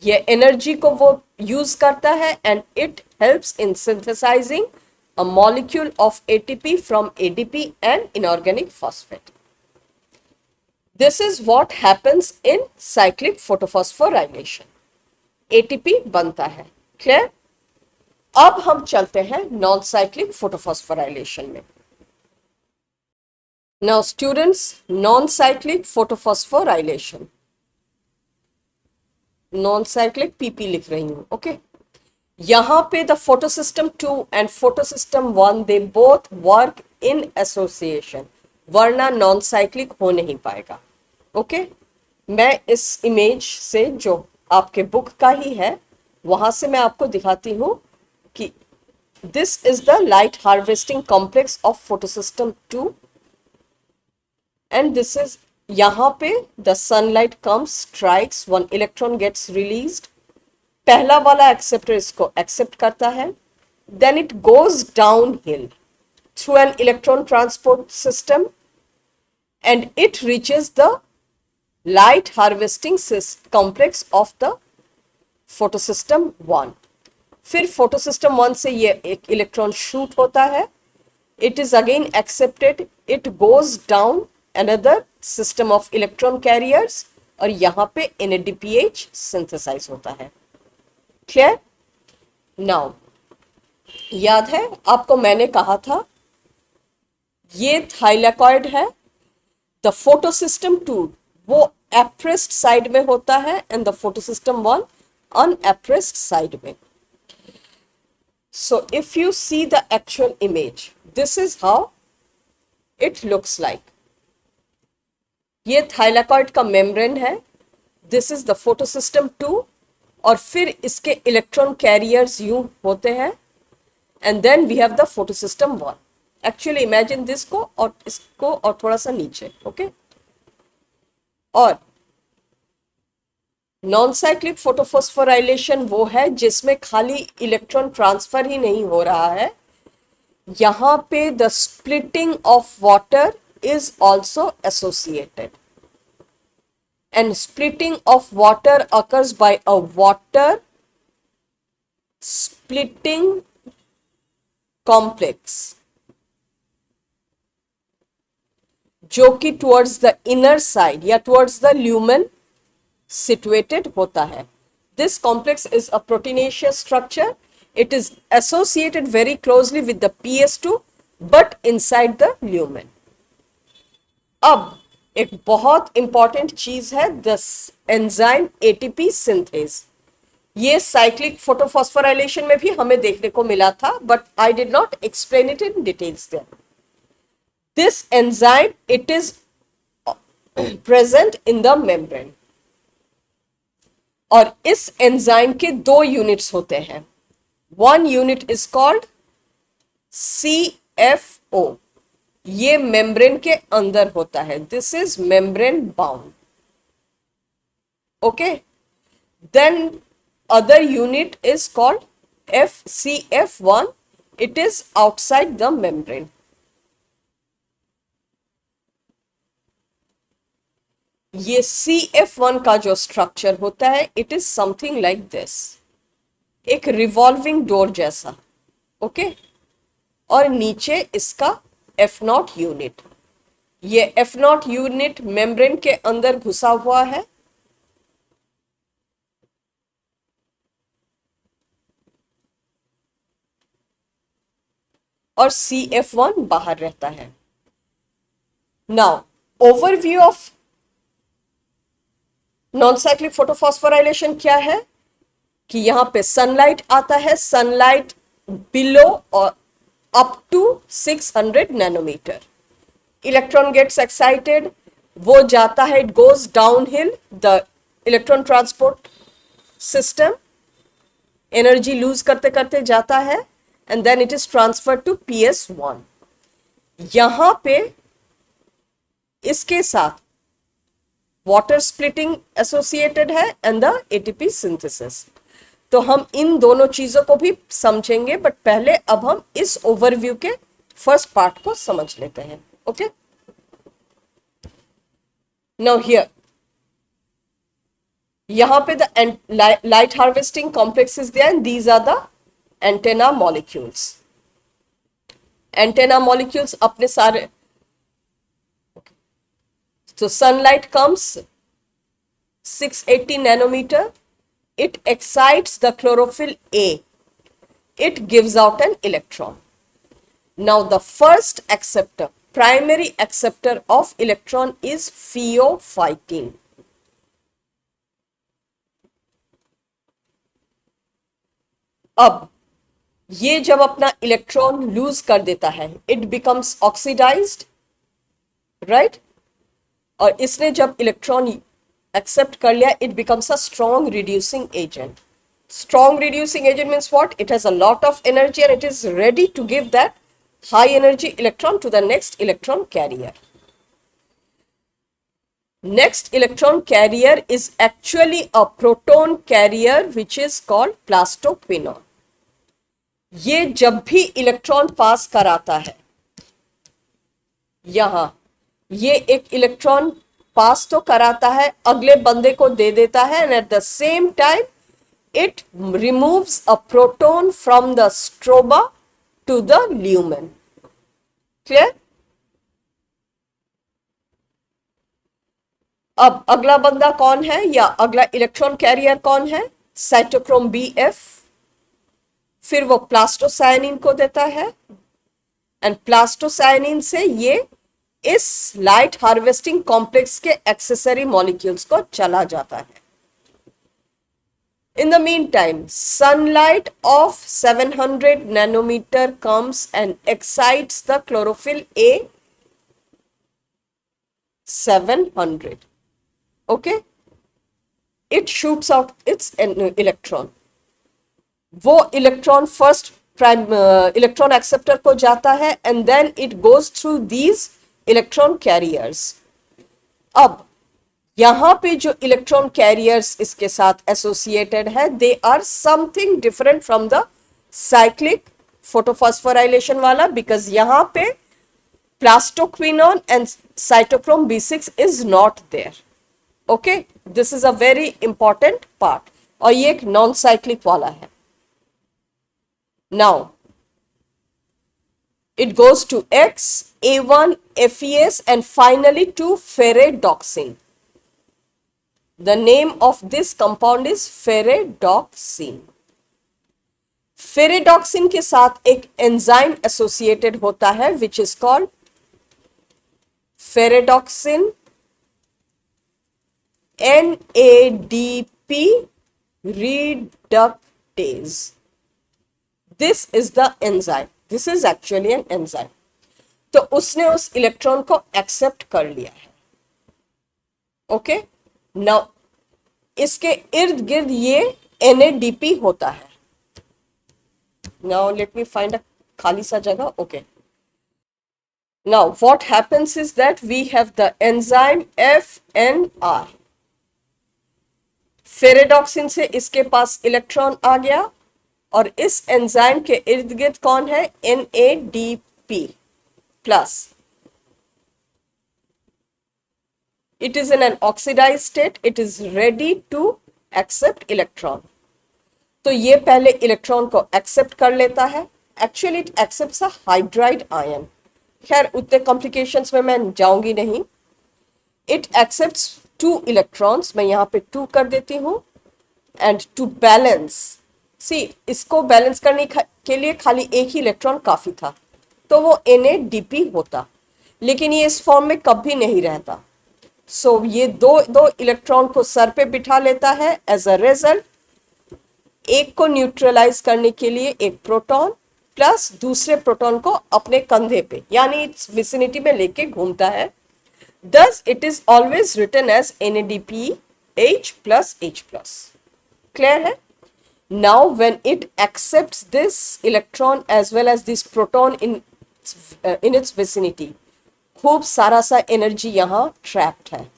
ये एनर्जी को वो यूज करता है and it helps in synthesising a molecule of ATP from ADP and inorganic phosphate. This is what happens in cyclic photophosphorylation. ATP बनता है. Clear? अब हम चलते हैं नॉन साइक्लिक फोटोफॉस्फोराइलेशन में. Now students, non-cyclic photophosphorylation, non-cyclic PP लिख रही हूं. ओके, यहां पे the photosystem 2 and photosystem 1 they both work in association, वरना नॉन साइक्लिक हो नहीं पाएगा. ओके, मैं इस इमेज से जो आपके बुक का ही है वहां से मैं आपको दिखाती हूं कि this is the light harvesting complex of photosystem 2. And this is, यहाँ पे the sunlight comes, strikes, one electron gets released. पहला वाला एक्सेप्टर इसको एक्सेप्ट करता है. Then it goes downhill through an electron transport system and it reaches the light harvesting complex of the photosystem 1. फिर photosystem 1 से ये एक इलेक्ट्रॉन शूट होता है. It is again accepted. It goes down another system of electron carriers और यहां पे NADPH synthesize होता है. Clear? Now, याद है आपको मैंने कहा था ये थाइलेकॉइड है. द फोटोसिस्टम 2 वो एप्रेस्ड साइड में होता है एंड द फोटोसिस्टम 1 अनएप्रेस्ड साइड में. So if you see the actual image, this is how it looks like. ये थाइलेकॉइड का मेम्ब्रेन है. दिस इज द फोटोसिस्टम 2 और फिर इसके इलेक्ट्रॉन कैरियर्स यूं होते हैं and then we have the photosystem 1. Actually imagine this को और इसको और थोड़ा सा नीचे. ओके, और नॉन साइक्लिक फोटोफॉस्फोराइलेशन वो है जिसमें खाली इलेक्ट्रॉन ट्रांसफर ही नहीं हो रहा है, यहां पे the splitting of water is also associated, and splitting of water occurs by a water splitting complex जो कि towards the inner side या towards the lumen situated होता है. This complex is a proteinaceous structure. It is associated very closely with the PS2 but inside the lumen. अब एक बहुत important चीज है द एंजाइम एटीपी सिंथेज. ये cyclic photophosphorylation में भी हमें देखने को मिला था but I did not explain it in details there. This enzyme it is present in the membrane और इस एंजाइम के 2 यूनिट्स होते हैं. One unit is called CFO. ये मेम्ब्रेन के अंदर होता है. This is membrane bound. Okay, then other unit is called FCF1. It is outside the membrane. ये CF1 का जो स्ट्रक्चर होता है it is something like this, एक रिवॉल्विंग डोर जैसा. ओके, और नीचे इसका F0 यूनिट. ये F0 यूनिट मेम्ब्रेन के अंदर घुसा हुआ है और CF1 बाहर रहता है. Now overview of non cyclic photophosphorylation क्या है? कि यहां पे सनलाइट आता है, सनलाइट बिलो और up to 600 nanometre, electron gets excited, वो जाता है, it goes downhill the electron transport system, energy lose करते करते जाता है, and then it is transfer to PS1। यहां पे इसके साथ वाटर स्प्लिटिंग एसोसिएटेड है एंड द ATP सिंथेसिस। तो हम इन दोनों चीजों को भी समझेंगे, बट पहले अब हम इस ओवरव्यू के फर्स्ट पार्ट को समझ लेते हैं। ओके, नाउ हियर यहां पे the light harvesting complex is there and these are the antenna molecules. Antenna molecules अपने सारे, so sunlight comes 680 nanometer, it excites the chlorophyll A, it gives out an electron. Now the first acceptor, primary acceptor of electron is pheophytene. अब ये जब अपना electron lose कर देता है, it becomes oxidised, right, और इसने जब इलेक्ट्रॉन एक्सेप्ट कर लिया, it becomes a strong reducing agent. Strong reducing agent means what? It has a lot of energy and it is ready to give that high energy electron to the next electron carrier. Next electron carrier is actually a proton carrier which is called plastoquinone. ये जब भी electron पास कराता है, यहां ये एक electron पास तो कराता है, अगले बंदे को दे देता है, and at the same time it removes a proton from the stroba to the lumen. Clear? अब अगला बंदा कौन है, या अगला इलेक्ट्रॉन कैरियर कौन है? Cytochrome BF। फिर वो प्लास्टोसायनिन को देता है, एंड प्लास्टोसायनिन से ये इस लाइट हार्वेस्टिंग कॉम्प्लेक्स के एक्सेसरी मॉलिक्यूल्स को चला जाता है। In the meantime sunlight of 700 nanometre comes and excites the chlorophyll A 700. Okay, it shoots out its electron. वो इलेक्ट्रॉन फर्स्ट इलेक्ट्रॉन एक्सेप्टर को जाता है, and then it goes through these electron carriers. अब यहां पे जो electron carriers इसके साथ एसोसिएटेड है, they are something different from the cyclic photophosphorylation वाला, बिकॉज यहां पे plastoquinone and cytochrome B6 is not there. Okay, this is a very important part, और ये एक नॉन साइक्लिक वाला है। Now it goes to X, A1, FES and finally to ferredoxin. The name of this compound is ferredoxin. Ferredoxin के साथ एक enzyme associated होता है which is called ferredoxin NADP reductase. This is the enzyme. This is actually an enzyme. तो उसने उस electron को accept कर लिया है। ओके, नाउ इसके इर्द गिर्द ये NADP होता है। Now let me find a खाली सा जगह। Okay, now what happens is that we have the enzyme FNR. Ferredoxin से इसके पास इलेक्ट्रॉन आ गया, और इस एंजाइम के इर्द गिर्द कौन है? NADP plus. It is in an oxidized state. It is ready to accept electron. तो ये पहले इलेक्ट्रॉन को एक्सेप्ट कर लेता है। Actually it accepts a hydride ion. खैर उतने कॉम्प्लिकेशंस में मैं जाऊंगी नहीं। इट एक्सेप्ट्स 2 इलेक्ट्रॉन्स, मैं यहाँ पे 2 कर देती हूँ, एंड टू बैलेंस, सी इसको बैलेंस करने के लिए खाली एक ही इलेक्ट्रॉन काफी था, तो वो NADP होता, लेकिन ये इस फॉर्म में कभी नहीं रहता। सो ये दो इलेक्ट्रॉन को सर पे बिठा लेता है। एज अ रिजल्ट एक को न्यूट्रलाइज करने के लिए एक प्रोटॉन प्लस दूसरे प्रोटॉन को अपने कंधे पे यानी इट्स विसिनिटी में लेके घूमता है. Thus, it is always written as NADPH plus H plus. Clear है? Now, when it accepts this electron as well as this proton in its vicinity, खूब सारा सा एनर्जी यहाँ ट्रैप्ड है.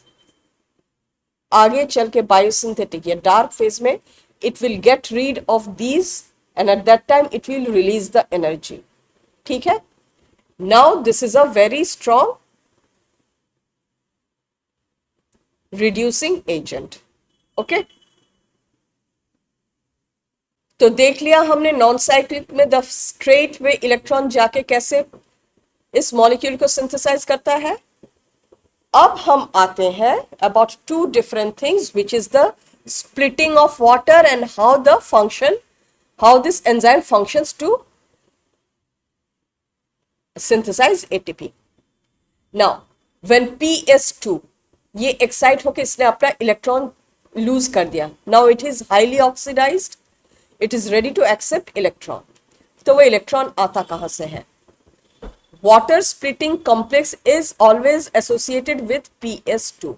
आगे चल के बायोसिंथेटिक या डार्क फेज में it will get rid of these and at that time it will release the energy. ठीक है? Now, this is a very strong reducing agent. Okay? तो देख लिया हमने नॉन साइक्लिक में द स्ट्रेट वे इलेक्ट्रॉन जाके कैसे इस मॉलिक्यूल को सिंथेसाइज करता है. अब हम आते हैं about two different things which is the splitting of water and how this enzyme functions to synthesize ATP. Now, when PS2 ये एक्साइट होकर इसने अपना इलेक्ट्रॉन लूज कर दिया, now it is highly oxidised, it is ready to accept electron. तो वो electron आता कहां से है? Water splitting complex is always associated with PS2.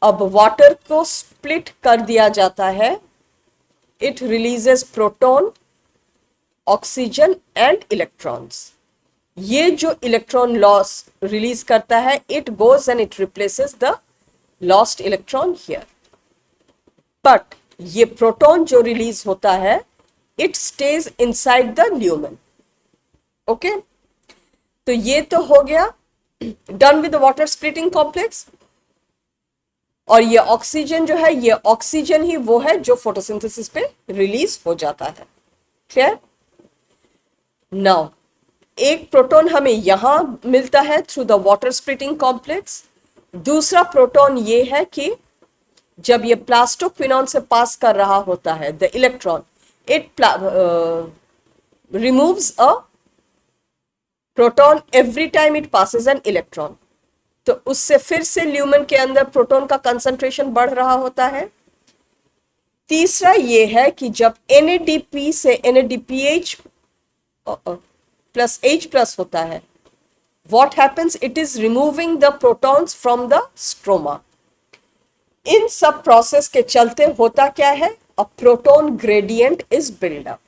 अब वाटर को स्प्लिट कर दिया जाता है, it releases proton, oxygen and electrons. ये जो इलेक्ट्रॉन लॉस रिलीज करता है, it goes and it replaces the lost electron here. But ये प्रोटॉन जो रिलीज होता है, it stays inside the lumen. Okay, तो ये तो हो गया done with the water splitting complex. और ये ऑक्सीजन जो है, ये ऑक्सीजन ही वो है जो फोटोसिंथेसिस पे रिलीज हो जाता है. क्लियर? नाउ एक प्रोटॉन हमें यहां मिलता है through the water splitting complex. दूसरा प्रोटॉन ये है कि जब ये प्लास्टोक्विनॉन से पास कर रहा होता है the electron, it removes a proton every time it passes an electron. तो उससे फिर से ल्यूमेन के अंदर प्रोटॉन का कंसंट्रेशन बढ़ रहा होता है. तीसरा ये है कि जब NADP से NADPH प्लस H प्लस होता है, what happens? It is removing the protons from the stroma. इन सब प्रोसेस के चलते होता क्या है? A proton gradient is built up.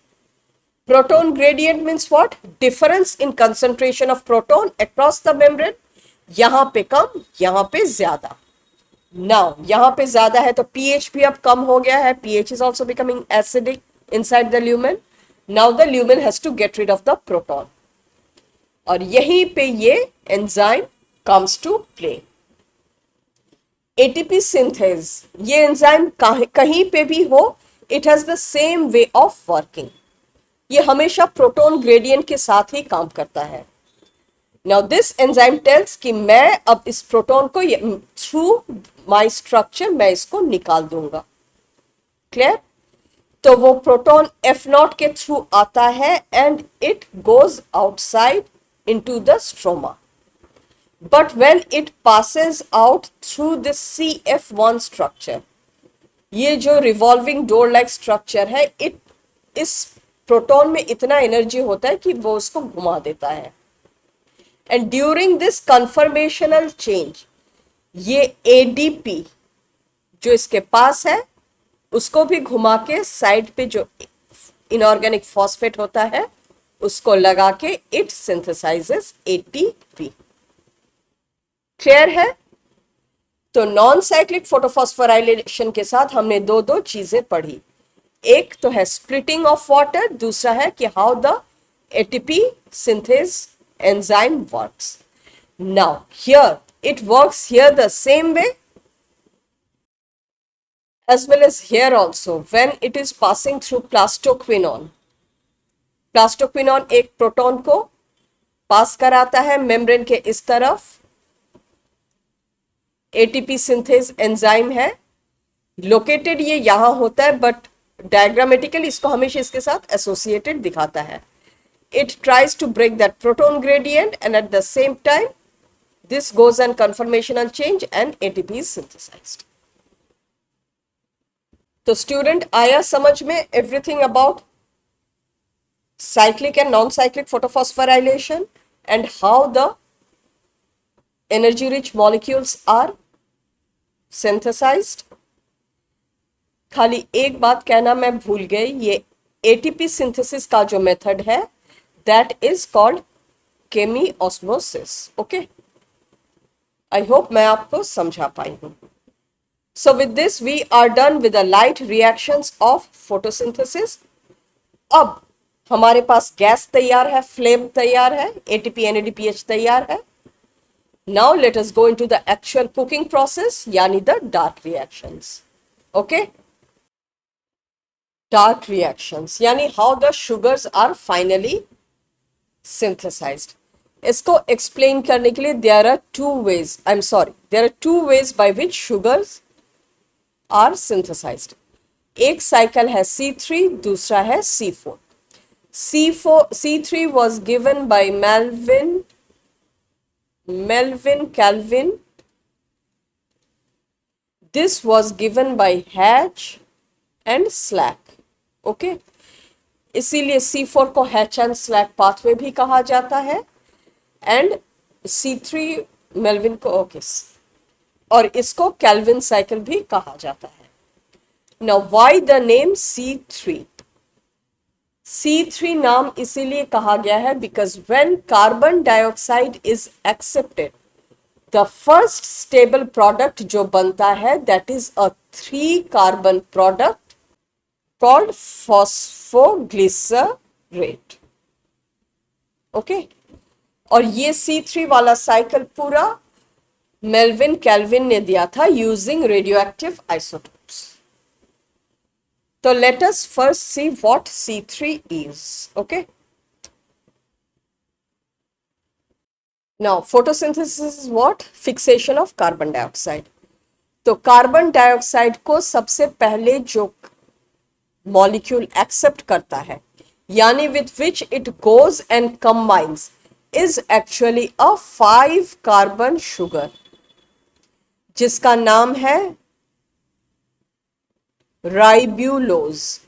Proton gradient means what? Difference in concentration of proton across the membrane. यहां पे कम, यहां पे ज्यादा. Now, यहां पे ज्यादा है तो pH भी अब कम हो गया है. pH is also becoming acidic inside the lumen. Now the lumen has to get rid of the proton. और यहीं पे ये enzyme comes to play. ATP synthase, ये एंजाइम कहीं पे भी हो, it has the same way of working. ये हमेशा प्रोटॉन ग्रेडियंट के साथ ही काम करता है. Now this enzyme tells कि मैं अब इस प्रोटॉन को थ्रू माई स्ट्रक्चर मैं इसको निकाल दूंगा. क्लियर? तो वो प्रोटॉन F0 के थ्रू आता है and it goes outside into the stroma. But when it passes out through this CF1 structure, ये जो revolving door like structure है, इस प्रोटॉन में इतना एनर्जी होता है कि वो उसको घुमा देता है. And during this conformational change, ये ADP जो इसके पास है, उसको भी घुमा के साइड पे जो इनऑर्गेनिक फॉस्फेट होता है उसको लगा के इट सिंथेसाइजेस ATP. क्लियर है? तो नॉन साइक्लिक फोटोफॉस्फोराइलेशन के साथ हमने दो चीजें पढ़ी. एक तो है स्प्लिटिंग ऑफ वाटर, दूसरा है कि how the ATP synthase enzyme works. Now here it works here the same way as well as here also when it is passing through plastoquinone. प्लास्टोक्विनॉन एक प्रोटॉन को पास कराता है मेम्ब्रेन के इस तरफ. ATP सिंथेज एंजाइम है, लोकेटेड ये यहां होता है, बट डायग्रामेटिकली इसको हमेशा इसके साथ एसोसिएटेड दिखाता है. It tries to break that proton gradient and at the same time this goes an conformational change and ATP is synthesised. तो स्टूडेंट आया समझ में everything about cyclic and non-cyclic photophosphorylation and how the energy rich molecules are synthesized. खाली एक बात कहना मैं भूल गई, ये एटीपी सिंथेसिस का जो मेथड है that is called chemiosmosis. Okay, I hope मैं आपको समझा पाई हूं. So with this we are done with the light reactions of photosynthesis. अब हमारे पास गैस तैयार है, फ्लेम तैयार है, ATP NADPH तैयार है. Now let us go into the actual cooking process, यानी the dark reactions. Okay? Dark reactions यानी how the sugars are finally synthesized. इसको explain करने के लिए there are two ways by which sugars are synthesized. एक cycle है C3, दूसरा है C4. C3 was given by Melvin Calvin. This was given by Hatch and Slack. Okay, इसीलिए C4 को Hatch and Slack pathway भी कहा जाता है and C3 मेल्विन को ओके और इसको कैल्विन साइकिल भी कहा जाता है. Now why the name C3? C3 नाम इसीलिए कहा गया है because when carbon dioxide is accepted, the first stable product जो बनता है that is a 3 carbon product called phosphoglycerate. Okay? और ये C3 वाला साइकिल पूरा मेल्विन कैल्विन ने दिया था using radioactive isotopes. So let us first see what C3 is. Okay. Now photosynthesis is what? Fixation of carbon dioxide. तो carbon dioxide को सबसे पहले जो मॉलिक्यूल एक्सेप्ट करता है यानी with which it goes and combines is actually a 5 carbon sugar जिसका नाम है ribulose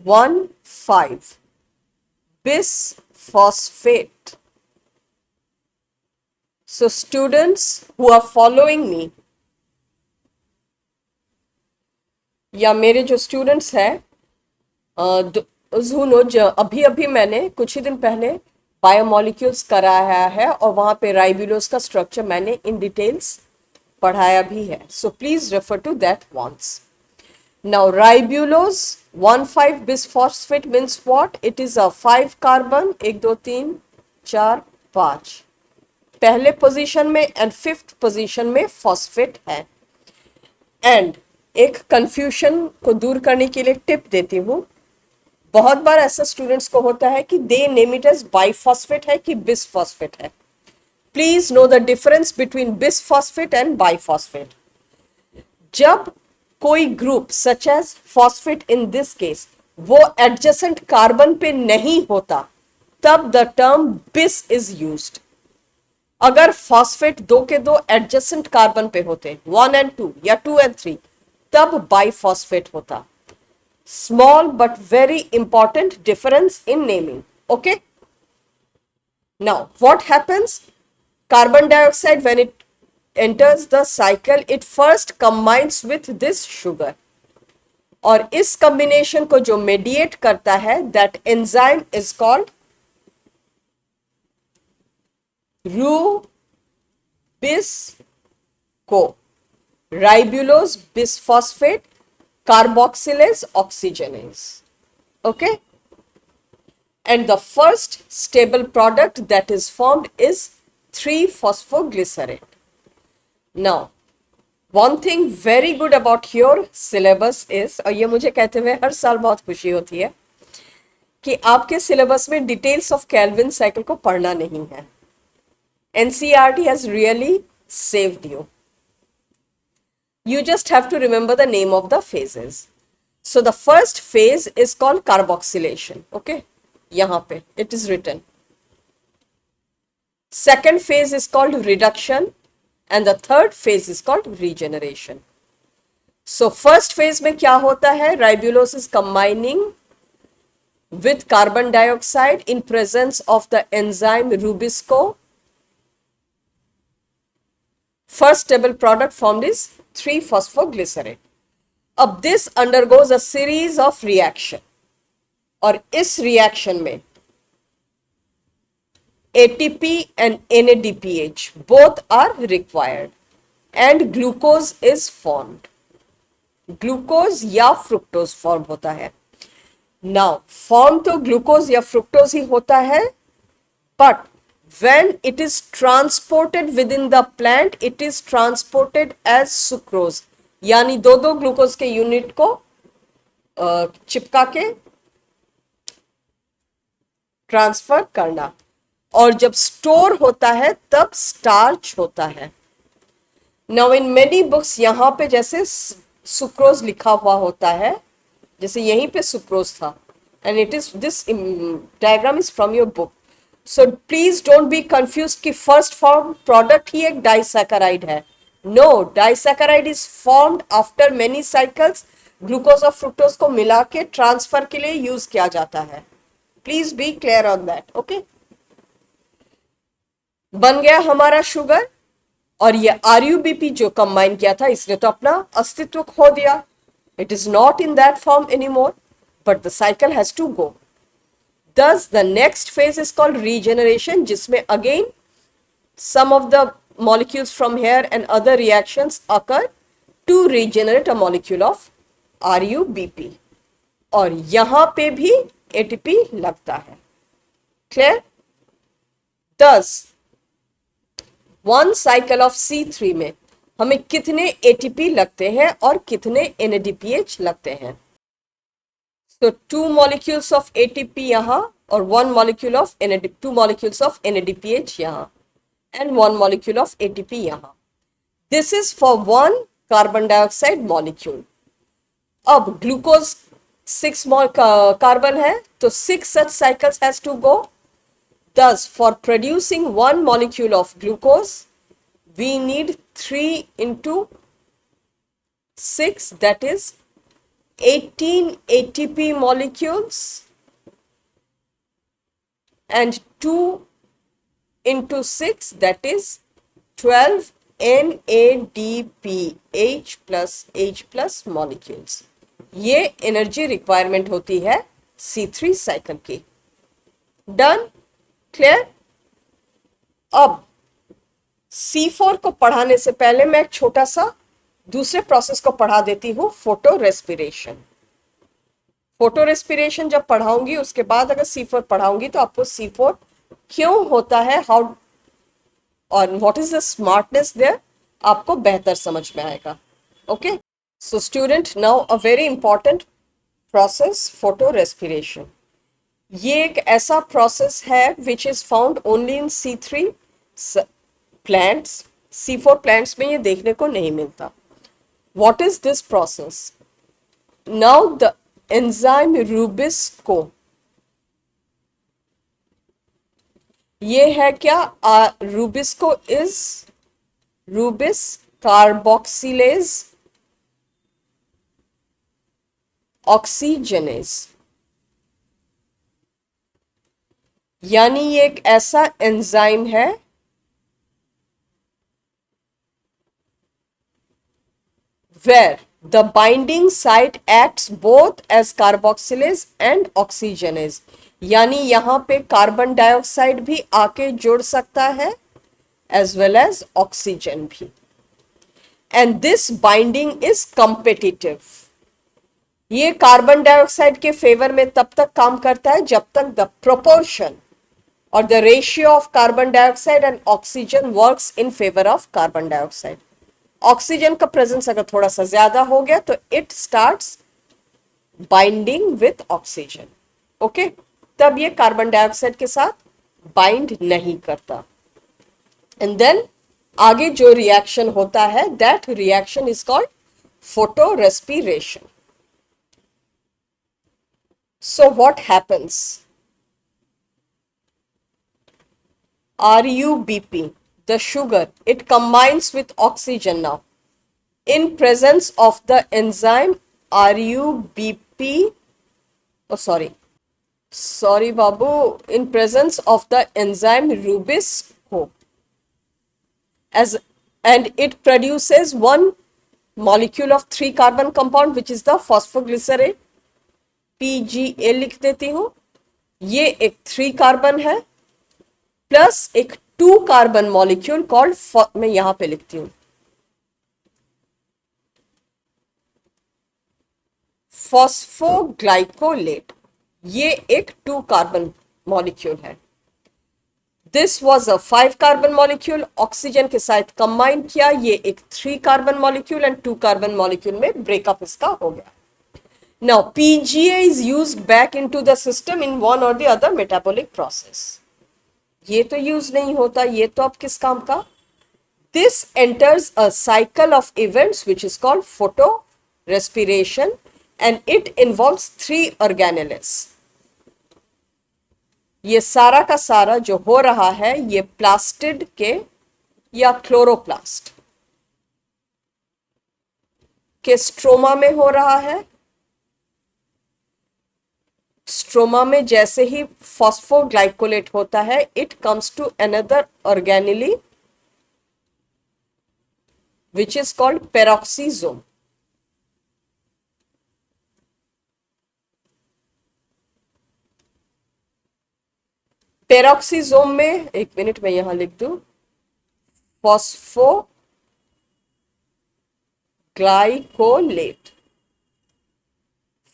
1,5 bisphosphate. So students who are following me या मेरे जो स्टूडेंट्स हैं अभी अभी मैंने कुछ ही दिन पहले बायोमोलिक्यूल्स कराया है और वहां पे राइब्यूलोज का स्ट्रक्चर मैंने इन डिटेल्स पढ़ाया भी है. So please refer to that ones. Now ribulose 1,5 bisphosphate means what? It is a 5 carbon 1 2 3 4 5 पहले पोजीशन में एंड 5th पोजीशन में फॉस्फेट है. एंड एक कंफ्यूजन को दूर करने के लिए टिप देती हूँ. बहुत बार ऐसा स्टूडेंट्स को होता है कि they name it as biphosphate है कि बिसफॉस्फेट है. Please know the difference between bisphosphate and biphosphate. जब कोई group such as phosphate in this case वो एडजेसेंट कार्बन पे नहीं होता तब the term bis is used. अगर फॉस्फेट 2 के 2 एडजेसेंट कार्बन पे होते 1 and 2 या 2 and 3 तब बाइफॉस्फेट होता. Small but very important difference in naming. Okay. Now what happens? Carbon dioxide when it enters the cycle it first combines with this sugar. और इस combination को जो mediate करता है that enzyme is called RuBisCO. Ribulose bisphosphate carboxylase oxygenase. Okay, and the first stable product that is formed is 3-phosphoglycerate. Now one thing very good about your syllabus is, और ये मुझे कहते हुए हर साल बहुत खुशी होती है कि आपके सिलेबस में डिटेल्स ऑफ कैल्विन साइकिल को पढ़ना नहीं है. NCERT has really saved you. You just have to remember the name of the phases. So the first phase is called carboxylation. Okay, यहाँ पे it is written. Second phase is called reduction and the third phase is called regeneration. So first phase में क्या होता है, ribulose is combining with carbon dioxide in presence of the enzyme Rubisco. First stable product formed is 3-phosphoglycerate. अब this undergoes a series of reaction और इस reaction में ATP and NADPH both are required and glucose is formed. Glucose या fructose form होता है. Now form तो glucose या fructose ही होता है, but when it is transported within the plant it is transported as sucrose, यानी दो दो ग्लूकोज के यूनिट को चिपका के ट्रांसफर करना. और जब स्टोर होता है तब स्टार्च होता है. नाउ इन मेनी बुक्स यहां पे जैसे सुक्रोज लिखा हुआ होता है, जैसे यहीं पे सुक्रोज था, and it is this diagram is from your book. So please don't be confuse कि फर्स्ट फॉर्म प्रोडक्ट ही एक डाइसैकेराइड है. No, disaccharide is formed after many cycles. Glucose और फ्रुक्टोज को मिला के ट्रांसफर के लिए यूज किया जाता है. Please be clear on that. Okay, बन गया हमारा शुगर, और ये RUBP जो कंबाइन किया था इसने तो अपना अस्तित्व खो दिया. It is not in that form anymore, but the cycle has to go. Thus, the next phase is called regeneration, जिसमें again some of the molecules from here and other reactions occur to regenerate a molecule of RUBP. और यहां पे भी ATP लगता है. Clear? Thus, one cycle of C3 में हमें कितने ATP लगते हैं और कितने NADPH लगते हैं. So 2 molecules of ATP यहाँ और 1 molecule of NAD, 2 molecules of NADPH यहाँ and 1 molecule of ATP यहाँ. This is for 1 carbon dioxide molecule. अब glucose 6 carbon है तो 6 such cycles has to go. Thus, for producing 1 molecule of glucose, we need 3 into 6, that is 18 ATP molecules, and 2 into 6, that is 12 NADPH plus H plus molecules. ये energy requirement होती है C3 cycle की. Done? Clear? अब C4 को पढ़ाने से पहले मैं एक छोटा सा दूसरे प्रोसेस को पढ़ा देती हूँ, फोटो रेस्पिरेशन. फोटो रेस्पिरेशन जब पढ़ाऊंगी उसके बाद अगर C4 पढ़ाऊंगी तो आपको C4 क्यों होता है, हाउ और what is the smartness there, आपको बेहतर समझ में आएगा. Okay, so student, now a very important process, photorespiration. ये एक ऐसा प्रोसेस है which is found only in C3 plants. C4 plants में ये देखने को नहीं मिलता. What is this process? Now the enzyme Rubisco, ये है क्या? Rubisco is Rubis carboxylase oxygenase, यानी ये एक ऐसा एंजाइम है where the binding site acts both as carboxylase and oxygenase, यानी यहां पे कार्बन डाइऑक्साइड भी आके जुड़ सकता है as well as ऑक्सीजन भी. and this binding is competitive. ये कार्बन डाइऑक्साइड के फेवर में तब तक काम करता है जब तक द प्रोपोर्शन और the ratio of carbon dioxide and oxygen works in favour of carbon dioxide. Oxygen का प्रेजेंस अगर थोड़ा सा ज्यादा हो गया तो it starts binding with oxygen. Okay, तब ये कार्बन डाइऑक्साइड के साथ बाइंड नहीं करता. एंड देन आगे जो रिएक्शन होता है, that reaction is called photo respiration. So what happens? RUBP, the sugar, it combines with oxygen now in presence of the enzyme RUBP, oh sorry babu, in presence of the enzyme Rubisco, as and it produces one molecule of 3 carbon compound which is the phosphoglycerate, PGA लिख देती हूं। ये एक 3 carbon है plus एक 2 carbon molecule called, मैं यहां पे लिखती हूं फॉस्फोग्लाइकोलेट। ये एक 2 कार्बन मॉलिक्यूल है। This was a 5 carbon molecule, oxygen के साथ कंबाइन किया, ये एक 3 carbon molecule and 2 carbon molecule में ब्रेकअप इसका हो गया। Now PGA is used back into the system in one और द अदर मेटाबॉलिक प्रोसेस। ये तो यूज नहीं होता, ये तो अब किस काम का? This enters a cycle of events which is called photo respiration and it involves 3 organelles. ये सारा का सारा जो हो रहा है ये प्लास्टिड के या क्लोरोप्लास्ट के स्ट्रोमा में हो रहा है। स्ट्रोमा में जैसे ही फॉस्फोग्लाइकोलेट होता है, it comes to another organelle which is called peroxisome. Peroxisome में, एक मिनट में यहां लिख दूं, फॉस्फोग्लाइकोलेट,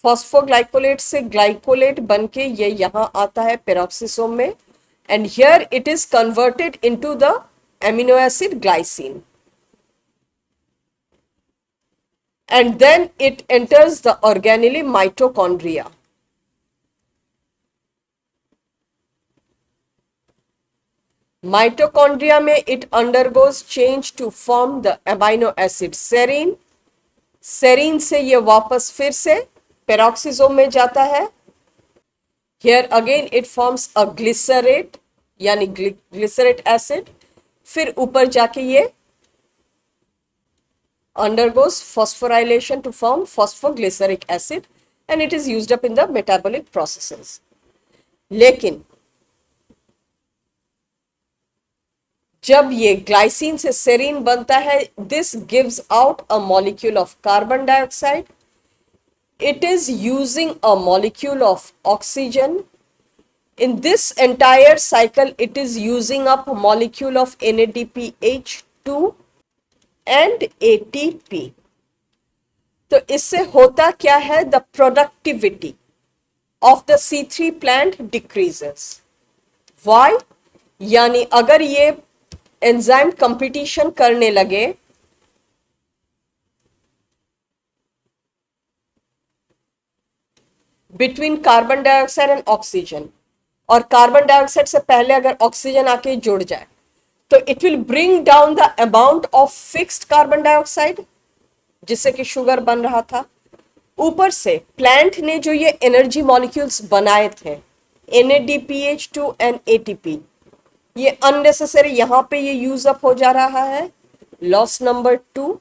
फॉस्फोग्लाइकोलेट से ग्लाइकोलेट बनके ये यहां आता है पेरोक्सीसोम में, and here it is converted into the amino acid glycine, and then it enters the organelle mitochondria. Mitochondria में it undergoes change to form the amino acid serine. Serine से ये वापस फिर से peroxisome में जाता है. Here again it forms a glycerate यानी glycerate acid. फिर ऊपर जाके ये undergoes phosphorylation to form phosphoglyceric acid and it is used up in the metabolic processes. लेकिन जब ये ग्लाइसिन से सेरीन बनता है, this gives out a molecule of carbon dioxide. It is using a molecule of oxygen. In this entire cycle, it is using up a molecule of NADPH2 and ATP. तो इससे होता क्या है? The productivity of the C3 plant decreases. Why? यानी अगर ये enzyme competition करने लगे between carbon dioxide and oxygen, और कार्बन डाइऑक्साइड से पहले अगर ऑक्सीजन आके जुड़ जाए, तो it will bring down the amount of fixed carbon dioxide जिससे कि शुगर बन रहा था. ऊपर से प्लांट ने जो ये एनर्जी मॉलिक्यूल्स बनाए थे NADPH2 एंड ATP, ये अननेसेसरी यहां पे ये यूज अप हो जा रहा है, loss number 2,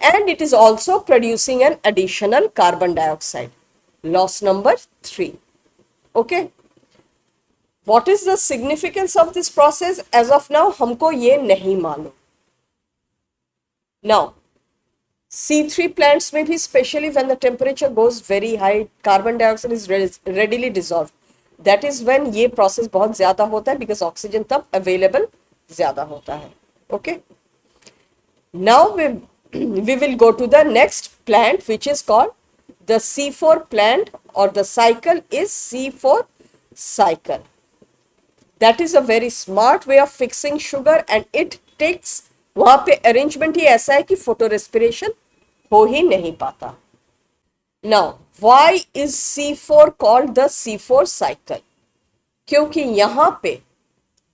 and it is also producing an additional carbon dioxide, loss number 3. Okay, what is the significance of this process? As of now हमको ये नहीं मालूम. नाउ C3 plants में भी specially when the temperature goes very high, carbon dioxide is readily dissolved. That is when ये process बहुत ज्यादा होता है because ऑक्सीजन तब अवेलेबल ज्यादा होता है. Okay. Now we will go to the next plant which is called the C4 plant, or the cycle is C4 cycle. That is a very smart way of fixing sugar and it takes, वहां पे arrangement ही ऐसा है कि photo respiration हो ही नहीं पाता. Now why is C4 called the C4 cycle? क्योंकि यहां पे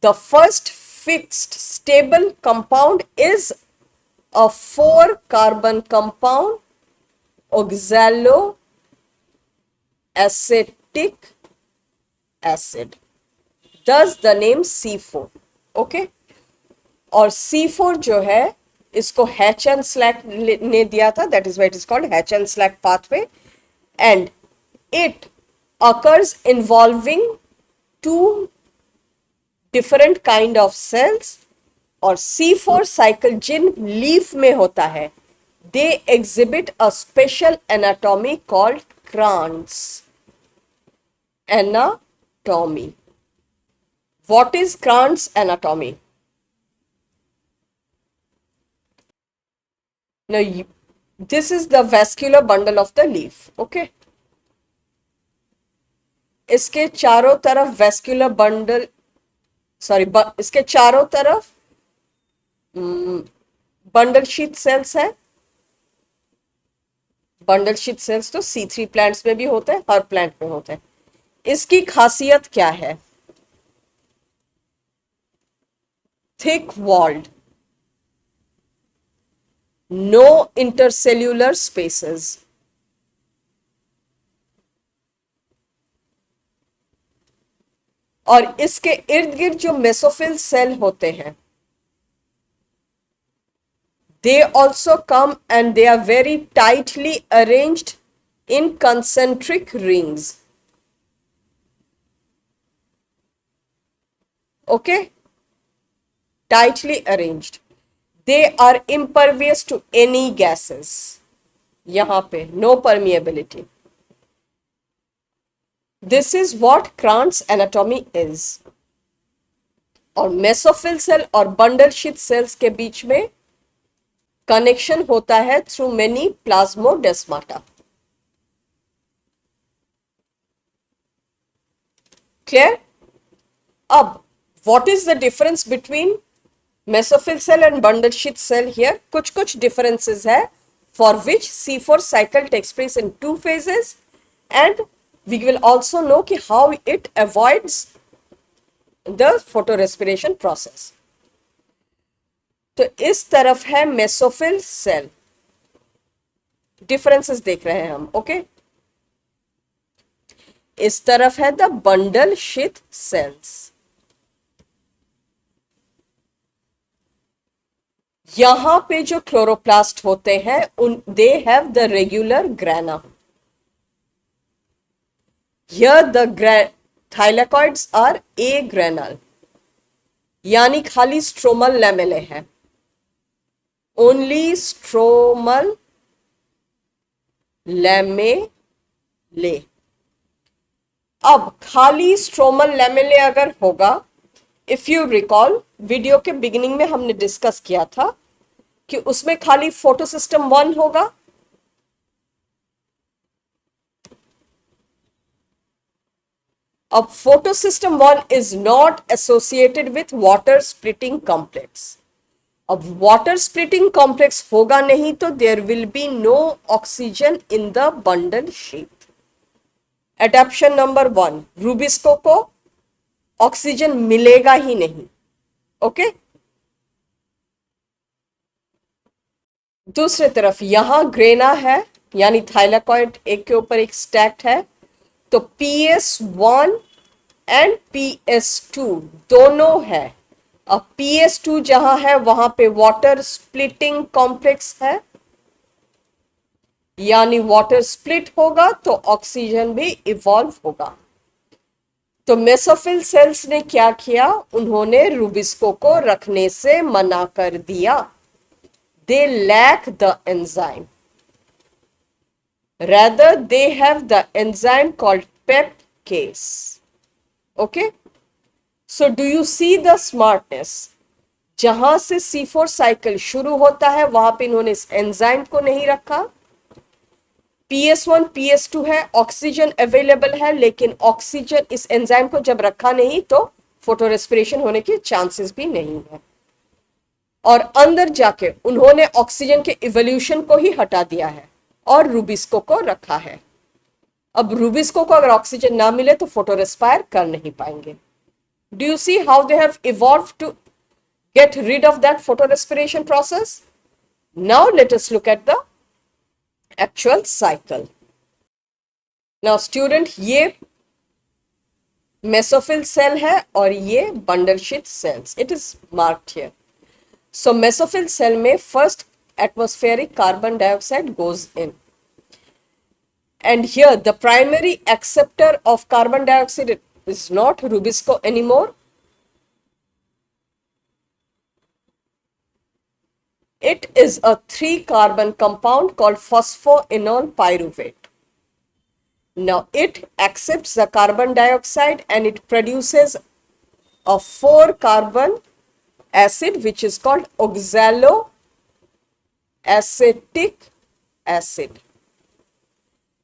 the first fixed stable compound is a 4 carbon compound oxalo acetic acid, thus the name C4. Okay, और C4 जो है इसको हैच एंड स्लैक ने दिया था, that is why it is called hatch and slack pathway, and it occurs involving two different kind of cells, और C4 cycle जिन leaf में होता है they exhibit a special anatomy called Kranz anatomy. What is Kranz anatomy? Now this is the vascular bundle of the leaf. Okay, इसके चारों तरफ vascular bundle, sorry इसके चारों तरफ बंडल शीथ सेल्स है। बंडल शीथ सेल्स तो C3 plants में भी होते हैं, हर प्लांट में होते हैं। इसकी खासियत क्या है? Thick walled, no intercellular spaces, और इसके इर्द गिर्द जो मेसोफिल सेल होते हैं they also come and they are very tightly arranged in concentric rings. Okay, tightly arranged. They are impervious to any gases. यहां पे no permeability. This is what Kranz anatomy is. और mesophyll cell और bundle sheath cells के बीच में connection होता है through many plasmodesmata. Clear? अब what is the difference between mesophyll cell and bundle sheath cell? Here कुछ डिफरेंसेस है for which C4 cycle takes place in 2 phases, and we will also know कि how it avoids the photorespiration process. तो इस तरफ है mesophyll cell, differences देख रहे हैं हम। ओके, इस तरफ है द बंडल शीथ सेल्स। यहां पे जो क्लोरोप्लास्ट होते हैं उन they have the regular grana. Here the thylakoids are agranal, यानी खाली स्ट्रोमल लैमेले है, ओनली स्ट्रोमल लैमेले। अब खाली स्ट्रोमल लैमेले अगर होगा, इफ यू रिकॉल वीडियो के बिगिनिंग में हमने डिस्कस किया था कि उसमें खाली फोटोसिस्टम 1 होगा, अब photosystem 1 is not associated with water splitting complex. अब वाटर स्प्लिटिंग कॉम्प्लेक्स होगा नहीं तो there will be no oxygen in the bundle sheath. Adaptation number 1, rubisco को ऑक्सीजन मिलेगा ही नहीं। ओके, दूसरी तरफ यहां ग्रेना है, यानी थाइलेकॉइड एक के ऊपर एक स्टैक्ड है, तो PS1 एंड PS2 दोनों है। अब PS2 जहां है वहां पे वाटर स्प्लिटिंग कॉम्प्लेक्स है, यानी वाटर स्प्लिट होगा तो ऑक्सीजन भी इवॉल्व होगा। तो मेसोफिल सेल्स ने क्या किया? उन्होंने रूबिस्को को रखने से मना कर दिया। They lack the enzyme, rather they have the enzyme called peptase. Okay, so do you see the smartness? जहां से C4 साइकिल शुरू होता है वहां पे इन्होंने इस एंजाइम को नहीं रखा। PS1 PS2 है, ऑक्सीजन अवेलेबल है, लेकिन ऑक्सीजन इस एंजाइम को जब रखा नहीं तो फोटो रेस्पिरेशन होने के चांसेस भी नहीं है। और अंदर जाके उन्होंने ऑक्सीजन के इवोल्यूशन को ही हटा दिया है और रूबिस्को को रखा है। अब रूबिस्को को अगर ऑक्सीजन ना मिले तो फोटो रेस्पायर कर नहीं पाएंगे। Do you see how they have evolved to get rid of that photorespiration process? Now let us look at the actual cycle. Now student, ये मेसोफिल सेल है और ये bundle sheath cells, it is marked here. So mesophyll cell में first atmospheric carbon dioxide goes in. And here the primary acceptor of carbon dioxide is not rubisco anymore. It is a 3-carbon compound called phosphoenol pyruvate. Now it accepts the carbon dioxide and it produces a 4-carbon acid which is called oxaloacetic acid.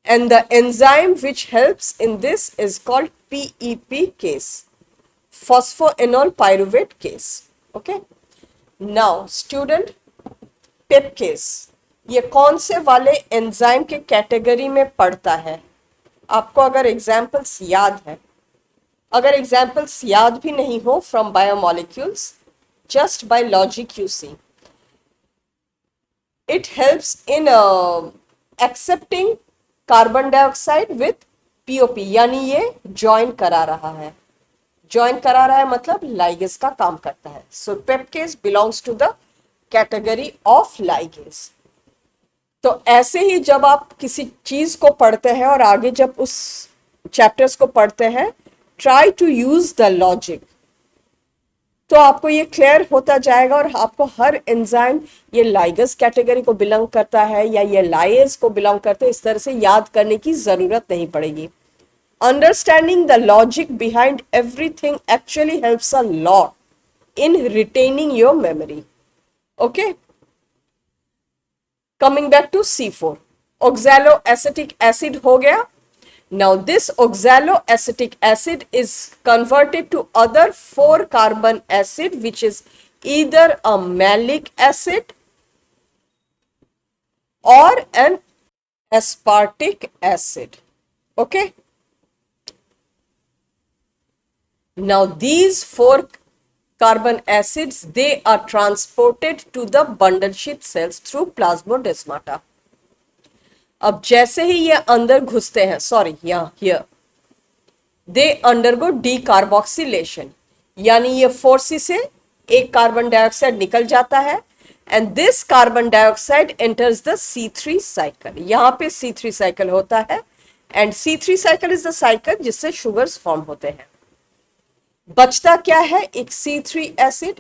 And the enzyme which helps in this is called PEP case, phosphoenol pyruvate case. Okay. Now student, PEP case ये कौन से वाले enzyme के category में पड़ता है? आपको अगर एग्जाम्पल्स याद है, अगर एग्जाम्पल्स याद भी नहीं हो from biomolecules, just by logic you see, it helps in accepting carbon dioxide with POP, यानी ये ज्वाइन करा रहा है. ज्वाइन करा रहा है मतलब लाइगेज का काम करता है. So PEPcase belongs to the category of ligase. तो ऐसे ही जब आप किसी चीज को पढ़ते हैं और आगे जब उस चैप्टर्स को पढ़ते हैं, try to use the logic, तो आपको ये क्लियर होता जाएगा और आपको हर एंजाइम ये लाइगेज कैटेगरी को बिलोंग करता है या ये लाइज को बिलोंग करते हैं, इस तरह से याद करने की जरूरत नहीं पड़ेगी. Understanding the logic behind everything actually helps a lot in retaining your memory. Okay, coming back to C4, oxaloacetic acid हो गया. Now this oxaloacetic acid is converted to other 4-carbon acid which is either a malic acid or an aspartic acid. Okay. Now these 4-carbon acids, they are transported to the bundle sheath cells through plasmodesmata. अब जैसे ही ये अंदर घुसते हैं, sorry यहाँ here, they undergo decarboxylation, यानी ये 4C से एक कार्बन डाइऑक्साइड निकल जाता है and this carbon dioxide enters the C3 cycle. यहाँ पे C3 साइकिल होता है and C3 cycle is the cycle जिससे शुगर्स फॉर्म होते हैं. बचता क्या है? एक C3 acid.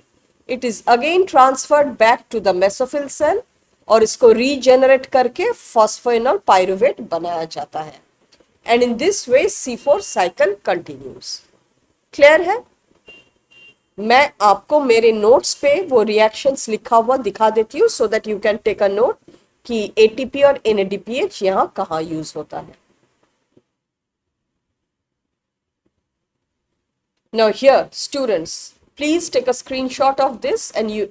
It is again transferred back to the mesophyll cell और इसको रीजेनरेट करके फॉस्फोइनॉल पाइरुवेट बनाया जाता है. And in this way C4 cycle continues. Clear है? मैं आपको मेरे नोट्स पे वो रिएक्शंस लिखा हुआ दिखा देती हूँ so that you can take a note कि ATP और NADPH यहाँ कहाँ यूज होता है. Now here students, please take a screenshot of this and you,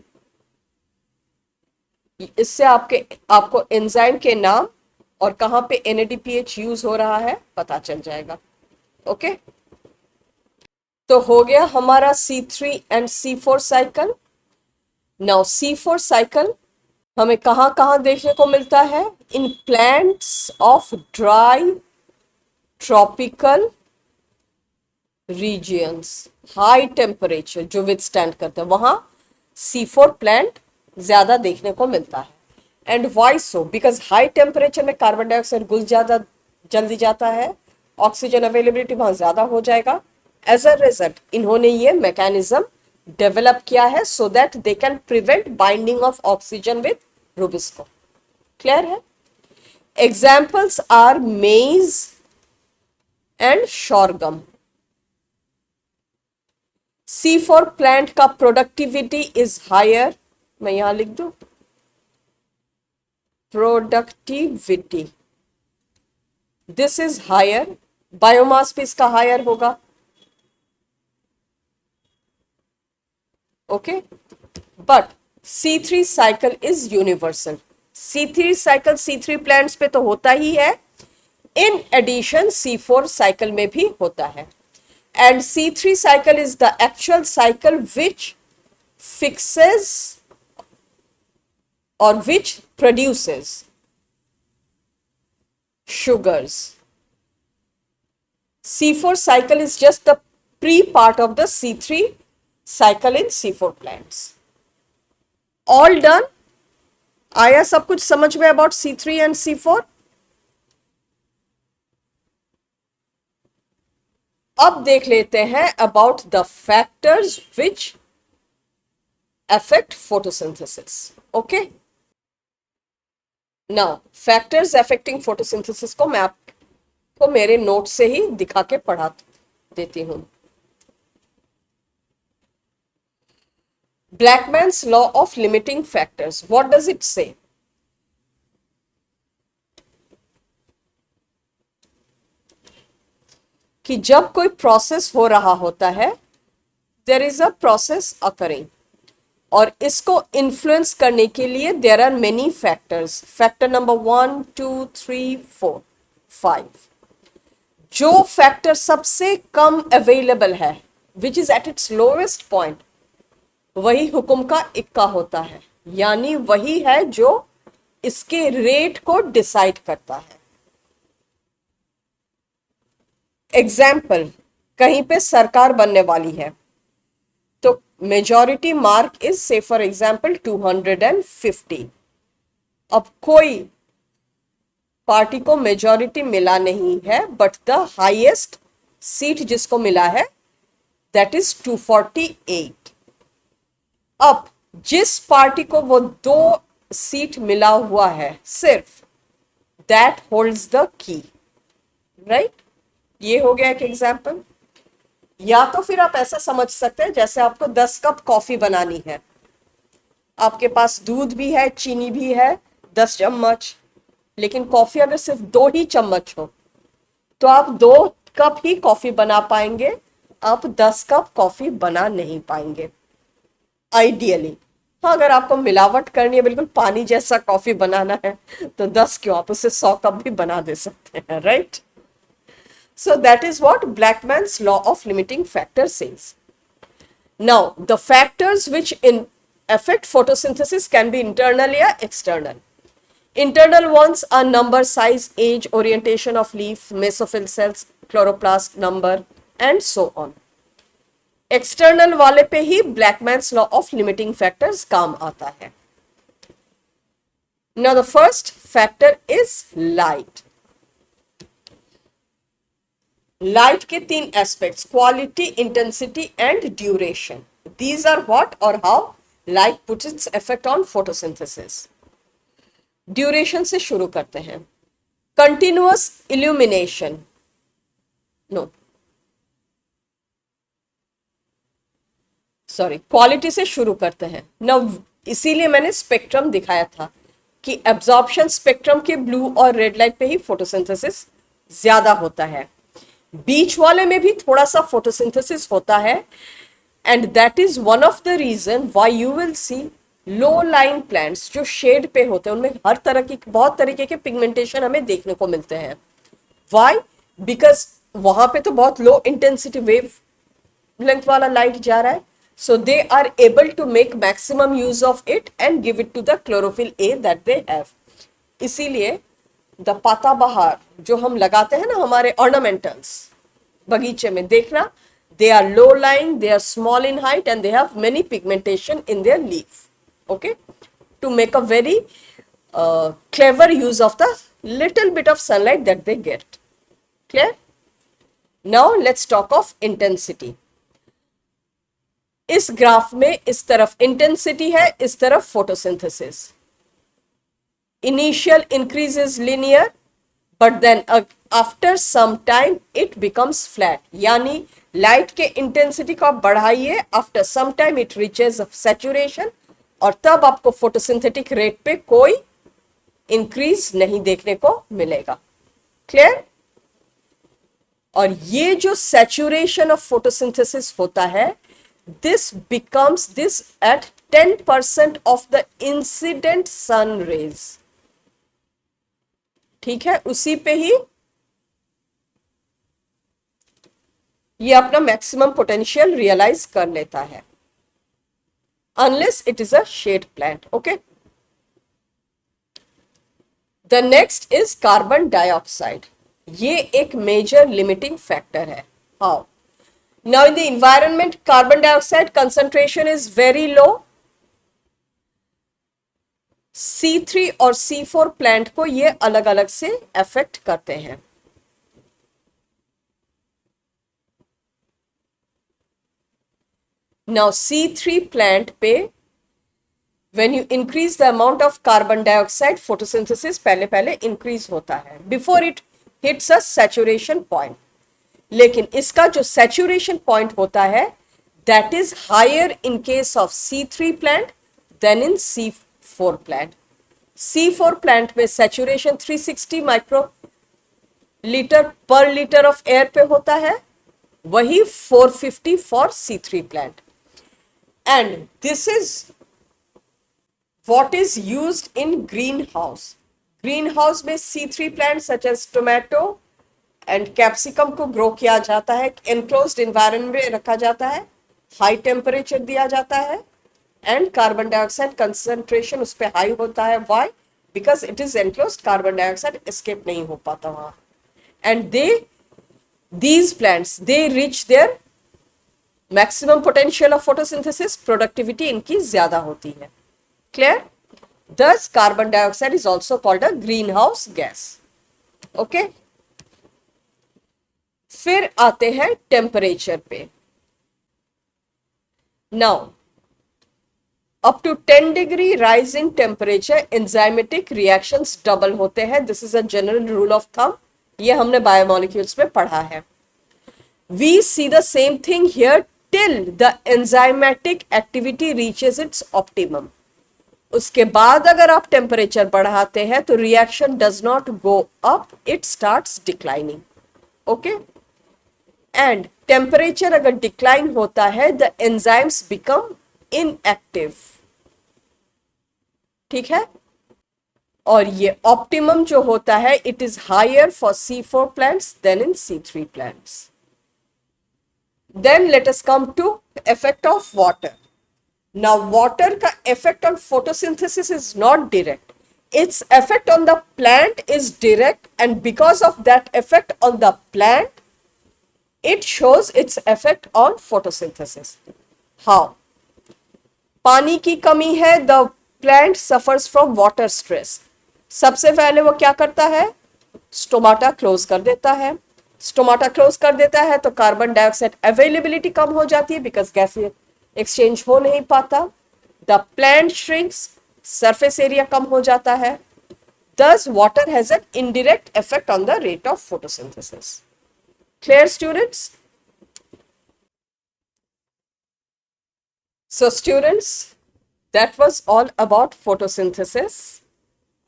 इससे आपको एंजाइम के नाम और कहां पे NADPH यूज हो रहा है पता चल जाएगा. ओके, तो हो गया हमारा C3 and C4 cycle. Now C4 cycle हमें कहां कहां देखने को मिलता है? In plants of dry tropical regions, high temperature जो विथस्टैंड करते हैं, वहां C4 प्लांट ज्यादा देखने को मिलता है. And why so? Because high temperature में कार्बन डाइऑक्साइड घुल ज्यादा जल्दी जाता है, ऑक्सीजन अवेलेबिलिटी वहां ज्यादा हो जाएगा. एज अ रिजल्ट इन्होंने ये मैकेनिज्म डेवलप किया है so that they can prevent binding of oxygen with rubisco. Clear है? Examples are maize and sorghum. C4 plant का प्रोडक्टिविटी इज हायर. मैं यहां लिख दूं productivity, this is higher. Biomass भी इसका हायर होगा. Okay, but C3 cycle is universal. C3 cycle C3 plants पे तो होता ही है, इन एडिशन C4 साइकिल में भी होता है. And C3 cycle is the actual cycle which fixes or which produces sugars. C4 cycle is just the pre part of the C3 cycle in C4 plants. All done? आया सब कुछ समझ में about C3 and C4? अब देख लेते हैं about the factors which affect photosynthesis. Okay, now factors affecting photosynthesis को मैं आपको मेरे नोट से ही दिखा के पढ़ा देती हूं. Blackman's law of limiting factors. What does it say? कि जब कोई प्रोसेस हो रहा होता है, there is a process occurring, और इसको इन्फ्लुएंस करने के लिए there are many factors. Factor number 1, 2, 3, 4, 5. जो फैक्टर सबसे कम अवेलेबल है, which is at its lowest point, वही हुक्म का इक्का होता है. यानी वही है जो इसके रेट को डिसाइड करता है. एग्जाम्पल, कहीं पे सरकार बनने वाली है तो मेजॉरिटी मार्क इज से फॉर एग्जाम्पल 250. अब कोई पार्टी को मेजॉरिटी मिला नहीं है, बट द हाईएस्ट सीट जिसको मिला है दैट इज 248. अब जिस पार्टी को वो 2 सीट मिला हुआ है सिर्फ, that holds the key. Right, ये हो गया एक एग्जाम्पल. या तो फिर आप ऐसा समझ सकते हैं जैसे आपको 10 कप कॉफी बनानी है, आपके पास दूध भी है, चीनी भी है, 10 चम्मच, लेकिन कॉफी अगर सिर्फ 2 ही चम्मच हो तो आप 2 कप ही कॉफी बना पाएंगे, आप 10 कप कॉफी बना नहीं पाएंगे आइडियली. हाँ, अगर आपको मिलावट करनी है, बिल्कुल पानी जैसा कॉफी बनाना है, तो 10 क्यों, आप उसे 100 कप भी बना दे सकते हैं. Right, so that is what Blackman's law of limiting factor says. Now the factors which affect photosynthesis can be internal or external. Internal ones are number, size, age, orientation of leaf, mesophyll cells, chloroplast number and so on. External वाले पे ही Blackman's law of limiting factors काम आता है. Now the first factor is light. Light के 3 aspects, quality, intensity and duration. These are what और how light puts its effect on photosynthesis. Duration से शुरू करते हैं. Continuous illumination, no sorry, quality से शुरू करते हैं ना. इसीलिए मैंने स्पेक्ट्रम दिखाया था कि एब्जॉर्प्शन स्पेक्ट्रम के ब्लू और रेड लाइट पे ही फोटोसिंथेसिस ज्यादा होता है. बीच वाले में भी थोड़ा सा फोटोसिंथेसिस होता है, and that is one of the reason why you will see low line plants जो शेड पे होते हैं उनमें हर तरह की बहुत तरीके के पिगमेंटेशन हमें देखने को मिलते हैं. व्हाई? बिकॉज वहां पे तो बहुत लो इंटेंसिटी वेव लेंथ वाला लाइट जा रहा है, so they are able to make maximum use of it and give it to the chlorophyll A that they have. इसीलिए द पाताबहार जो हम लगाते हैं ना हमारे ornamentals बगीचे में, देखना they are low lying, they are small in height and they have many pigmentation in their leaf. Okay, to make a very clever use of the little bit of sunlight that they get. Clear? Now let's talk of intensity. इस graph में इस तरफ intensity है, इस तरफ photosynthesis. Initial increase is linear, but then after some time it becomes flat. यानी light के intensity को आप बढ़ाइए, after some time it reaches saturation, और तब आपको फोटोसिंथेटिक रेट पे कोई इंक्रीज नहीं देखने को मिलेगा. क्लियर? और ये जो सैचुरेशन ऑफ फोटोसिंथेसिस होता है, this becomes this at 10% of the incident sun rays. ठीक है, उसी पे ही ये अपना मैक्सिमम पोटेंशियल रियलाइज कर लेता है, unless it is a shade plant. Okay, the next is carbon dioxide. ये एक मेजर लिमिटिंग फैक्टर है. How? Now in the environment, carbon dioxide concentration is very low. C3 और C4 प्लांट को ये अलग अलग से अफेक्ट करते हैं। नाउ C3 प्लांट पे when you increase the amount of carbon dioxide, photosynthesis पहले increase होता है before it hits a saturation point। लेकिन इसका जो saturation point होता है that is higher in case of C3 plant than in C4 plant। C4 plant में saturation 360 micro litre पर लीटर ऑफ एयर पे होता है, वही 450 for C3 plant। And this is what is used in greenhouse। greenhouse में C3 plants such as tomato and capsicum को grow किया जाता है, enclosed environment में रखा जाता है, हाई टेम्परेचर दिया जाता है एंड कार्बन डाइऑक्साइड कंसंट्रेशन उस पर हाई होता है। Why? Because it is enclosed, carbon dioxide escape नहीं हो पाता वहां। एंड these plants they reach their maximum potential of photosynthesis, productivity इनकी ज्यादा होती है। Clear? Thus carbon dioxide is also called a greenhouse gas। Okay? फिर आते हैं टेम्परेचर पे। Now up to 10 degree rise in temperature enzymatic reactions double होते हैं। This is a general rule of thumb। ये हमने बायोमोलिक्यूल्स में पढ़ा है। We see the same thing here till the enzymatic activity reaches its optimum। उसके बाद अगर आप टेम्परेचर बढ़ाते हैं तो reaction does not go up, it starts declining. Okay? And temperature अगर डिक्लाइन होता है द एंजाइम्स बिकम इनएक्टिव। ठीक है? और ये ऑप्टिमम जो होता है it is higher for C4 plants than in C3 plants. Then let us come to effect of water. Now water का effect on photosynthesis is not direct, its effect on the plant is direct, and because of that effect on the plant it shows its effect on photosynthesis। How? पानी की कमी है, the plant suffers from water stress। सबसे पहले वो क्या करता है? स्टोमाटा क्लोज कर देता है। स्टोमाटा क्लोज कर देता है तो कार्बन डाइऑक्साइड अवेलेबिलिटी कम हो जाती है बिकॉज गैस एक्सचेंज हो नहीं पाता। The plant shrinks, surface area कम हो जाता है। Thus water has an indirect effect on the rate of photosynthesis। Clear, students? So students, that was all about photosynthesis।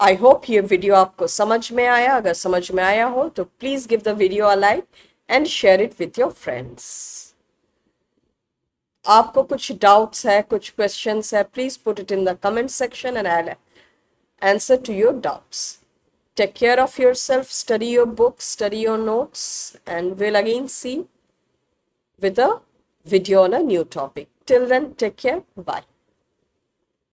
I hope ये वीडियो आपको समझ में आया। अगर समझ में आया हो तो please give the video a like and share it with your friends. आपको कुछ डाउट्स है, कुछ क्वेश्चंस है, please put it in the comment section and I will answer to your doubts. Take care of yourself, study your books, study your notes, and we'll again see with a video on a new topic. Till then, take care. Bye.